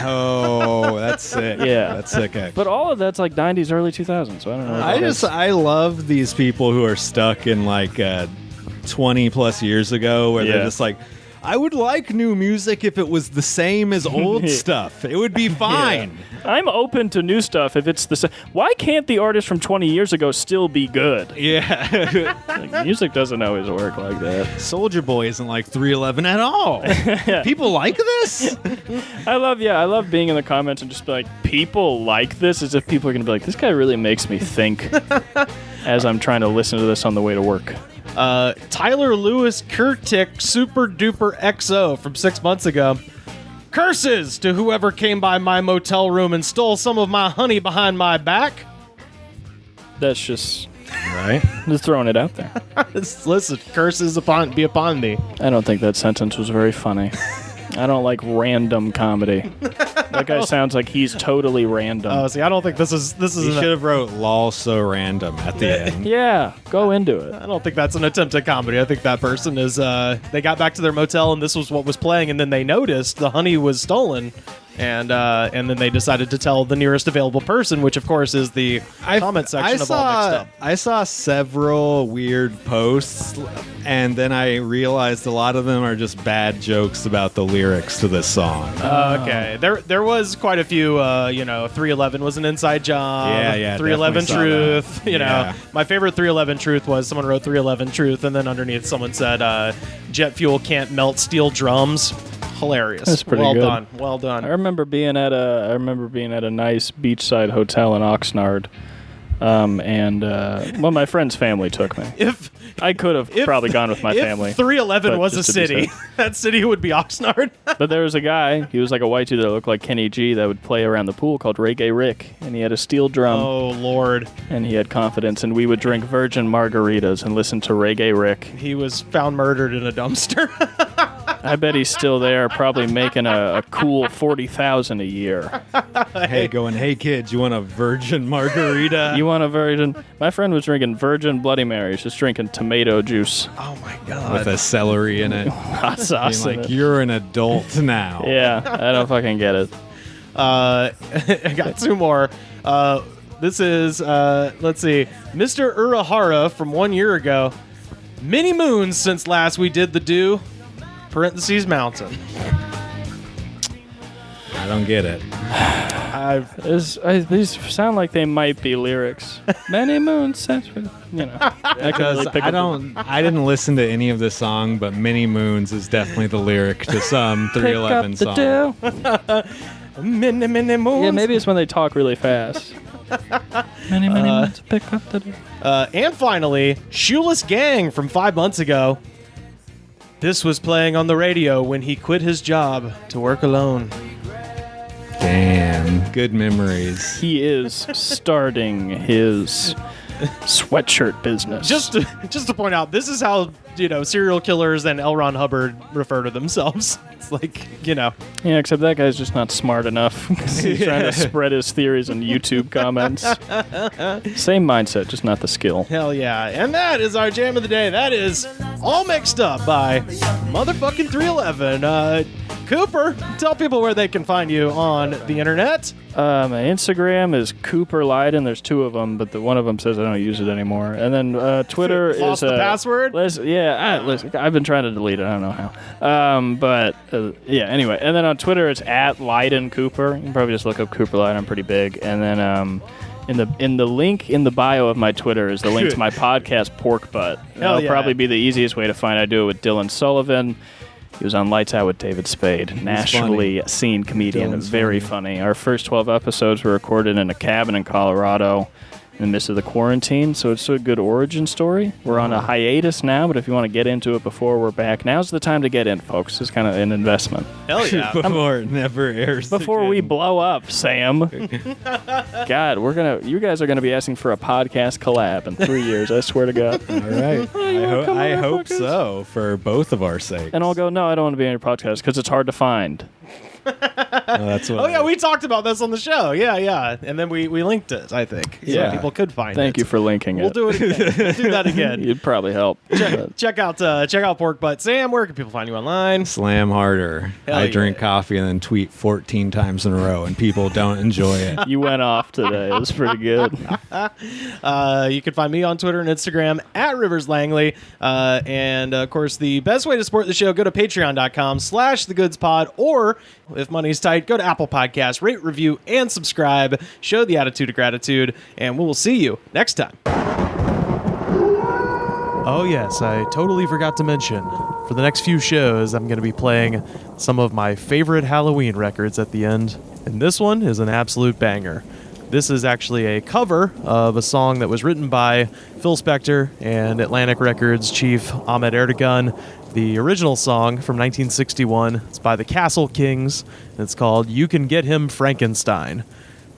Oh, that's sick. Yeah. That's sick, actually. But all of that's like 90s, early 2000s, so I don't know. I love these people who are stuck in like 20 plus years ago where they're just like, I would like new music if it was the same as old stuff. It would be fine. Yeah. I'm open to new stuff if it's the same. Why can't the artist from 20 years ago still be good? Yeah. Like, music doesn't always work like that. Soulja Boy isn't like 311 at all. People like this? I love being in the comments and just be like, people like this, as if people are going to be like, this guy really makes me think as I'm trying to listen to this on the way to work. Tyler Lewis Kurtik Super Duper XO from 6 months ago. Curses to whoever came by my motel room and stole some of my honey behind my back. That's just... Right. Just throwing it out there. Listen, curses be upon me. I don't think that sentence was very funny. I don't like random comedy. That guy sounds like he's totally random. Oh, see, I don't think this is. He should have wrote "lol so random" at the end. Yeah, go into it. I don't think that's an attempt at comedy. I think that person is. They got back to their motel and this was what was playing, and then they noticed the honey was stolen, And then they decided to tell the nearest available person, which of course is the comment section of All Mixed Up. I saw several weird posts, and then I realized a lot of them are just bad jokes about the lyrics to this song. Okay, there was quite a few. 311 was an inside job. Yeah. 311 Truth. You know, my favorite 311 Truth was someone wrote 311 Truth, and then underneath someone said, "Jet fuel can't melt steel drums." Hilarious. That's pretty good. Well done. I remember being at a nice beachside hotel in Oxnard, and my friend's family took me. I could have probably gone with my family. If 311 was a city, that city would be Oxnard. But there was a guy, he was like a white dude that looked like Kenny G that would play around the pool called Reggae Rick, and he had a steel drum. Oh, Lord. And he had confidence, and we would drink virgin margaritas and listen to Reggae Rick. He was found murdered in a dumpster. I bet he's still there, probably making a cool $40,000 a year. Hey kids, you want a virgin margarita? You want a virgin? My friend was drinking virgin Bloody Marys, just drinking tomato juice. Oh my God! With a celery in it. Hot sauce in it. You're an adult now. Yeah, I don't fucking get it. I got two more. This is let's see, Mr. Urahara from 1 year ago. Many moons since last we did the do. Parentheses mountain. I don't get it. These sound like they might be lyrics. Many moons since, Because I didn't listen to any of the song, but Many Moons is definitely the lyric to some 311 song. Many moons. Yeah, maybe it's when they talk really fast. Many moons, pick up the dew. And finally, Shoeless Gang from 5 months ago. This was playing on the radio when he quit his job to work alone. Damn, good memories. He is starting his sweatshirt business. Just to point out, this is how serial killers and L. Ron Hubbard refer to themselves. It's like Yeah, except that guy's just not smart enough. He's trying to spread his theories in YouTube comments. Same mindset, just not the skill. Hell yeah! And that is our jam of the day. That is All Mixed Up by motherfucking 311. Cooper, tell people where they can find you on the internet. My Instagram is Cooper Lyden. There's two of them, but one of them says I don't use it anymore. And then Twitter is... Lost the password? Listen, I've been trying to delete it. I don't know how. Anyway. And then on Twitter, it's at Lyden Cooper. You can probably just look up Cooper Lyden. I'm pretty big. And then... In the link in the bio of my Twitter is the link to my podcast, Pork Butt. That'll probably be the easiest way to find. I do it with Dylan Sullivan. He was on Lights Out with David Spade, nationally seen comedian, and very funny. Our first 12 episodes were recorded in a cabin in Colorado in the midst of the quarantine, so it's a good origin story. We're on a hiatus now, but if you want to get into it before we're back, now's the time to get in, folks. It's kind of an investment. Hell yeah. Before it never airs Before again. we blow up, Sam. God, you guys are gonna be asking for a podcast collab in 3 years, I swear to God. All right. I hope so, for both of our sakes. And I'll go, no, I don't want to be on your podcast, because it's hard to find. That's what we talked about this on the show. Yeah. And then we linked it, I think. So people could find it. Thank you for linking We'll do it again. We'll do that again. You'd probably help. Check out Pork Butt. Sam, where can people find you online? Slam harder. I drink coffee and then tweet 14 times in a row, and people don't enjoy it. You went off today. It was pretty good. You can find me on Twitter and Instagram at Rivers Langley. And, of course, the best way to support the show, go to patreon.com/thegoodspod, or if money's tight, go to Apple Podcasts, rate, review, and subscribe. Show the attitude of gratitude, and we will see you next time. Oh, yes, I totally forgot to mention. For the next few shows, I'm going to be playing some of my favorite Halloween records at the end, and this one is an absolute banger. This is actually a cover of a song that was written by Phil Spector and Atlantic Records chief Ahmet Erdogan. The original song from 1961, it's by the Castle Kings, and it's called You Can Get Him Frankenstein.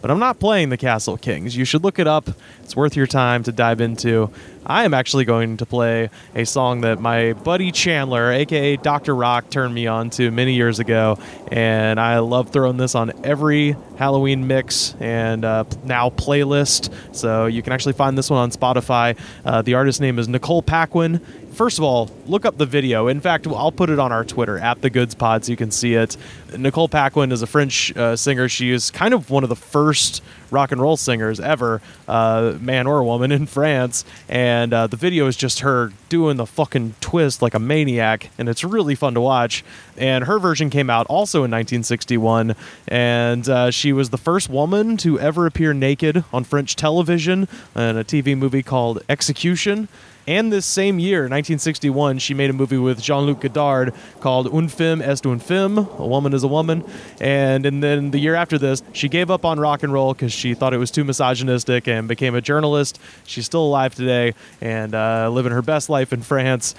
But I'm not playing the Castle Kings. You should look it up. It's worth your time to dive into. I am actually going to play a song that my buddy Chandler, a.k.a. Dr. Rock, turned me on to many years ago, and I love throwing this on every Halloween mix and now playlist. So you can actually find this one on Spotify. The artist name is Nicole Paquin. first of all, look up the video. In fact, I'll put it on our Twitter, @TheGoodsPod, so you can see it. Nicole Paquin is a French singer. She is kind of one of the first rock and roll singers ever, man or woman, in France. And the video is just her doing the fucking twist like a maniac, and it's really fun to watch. And her version came out also in 1961, and she was the first woman to ever appear naked on French television in a TV movie called Execution. And this same year, 1961, she made a movie with Jean-Luc Godard called Un femme est une femme, A Woman is a Woman. And then the year after this, she gave up on rock and roll because she thought it was too misogynistic and became a journalist. She's still alive today and living her best life in France.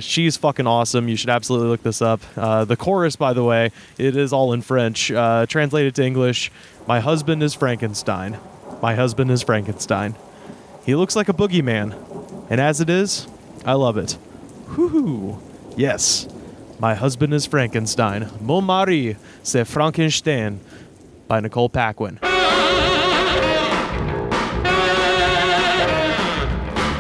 She's fucking awesome. You should absolutely look this up. The chorus, by the way, it is all in French. Translated to English, "My husband is Frankenstein. My husband is Frankenstein. He looks like a boogeyman. And as it is, I love it. Whoo! Yes, my husband is Frankenstein. Mon mari, c'est Frankenstein," by Nicole Paquin.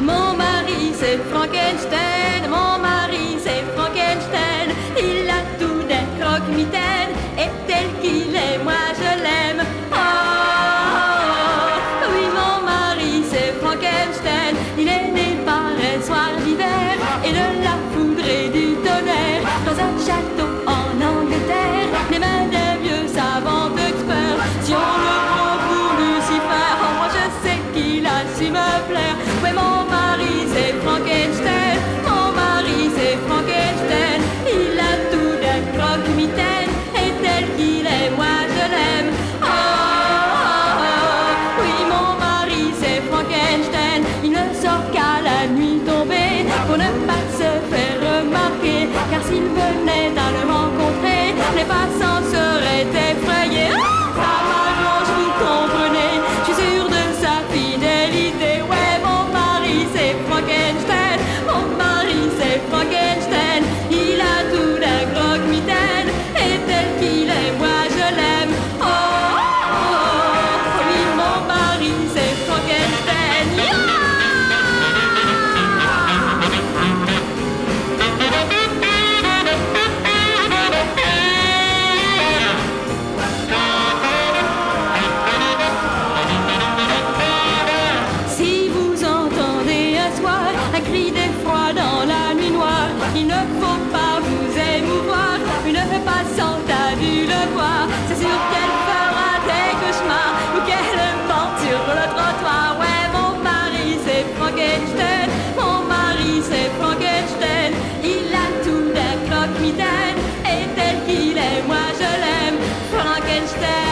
Mon mari, c'est Frankenstein. Mon mari, c'est Frankenstein. Il a tout d'un croque-mitaine. Et tel qu'il est, moi je l'aime. Oh, oui, mon mari, c'est Frankenstein. Il est né par un soir d'hiver et de la foudre et du tonnerre dans un château en Angleterre. Les mains d'un vieux savant expert. Si on le prend pour Lucifer, oh, moi je sais qu'il a su me plaire. Oui, mon mari c'est Frankenstein. Mon mari c'est Frankenstein. Il a tout d'un croque-mitaine et tel qu'il est, moi je l'aime. Oh, oh, oh, oui, mon mari c'est Frankenstein. Il ne sort qu'à la nuit tombée pour ne pas se faire remarquer. Car s'il venait à le rencontrer, les passants seraient effrayés. Ah, ça m'arrange, vous comprenez. Je suis sûr de sa fidélité. Ouais, mon mari c'est Frankenstein. Mon mari c'est Frankenstein. Il a tout d'un croque-mitaine et tel qu'il est, moi je l'aime. Oh, oh, oh, oui, mon mari c'est Frankenstein. Yeah! Si vous entendez un soir un cri d'effroi dans la nuit noire, il ne faut pas vous émouvoir. Une passante a dû le voir. C'est sûr qu'elle fera des cauchemars ou qu'elle monte sur le trottoir. Ouais, mon mari c'est Frankenstein. Mon mari c'est Frankenstein. Il a tout d'un croque-mitaine et tel qu'il est, moi je l'aime. Frankenstein.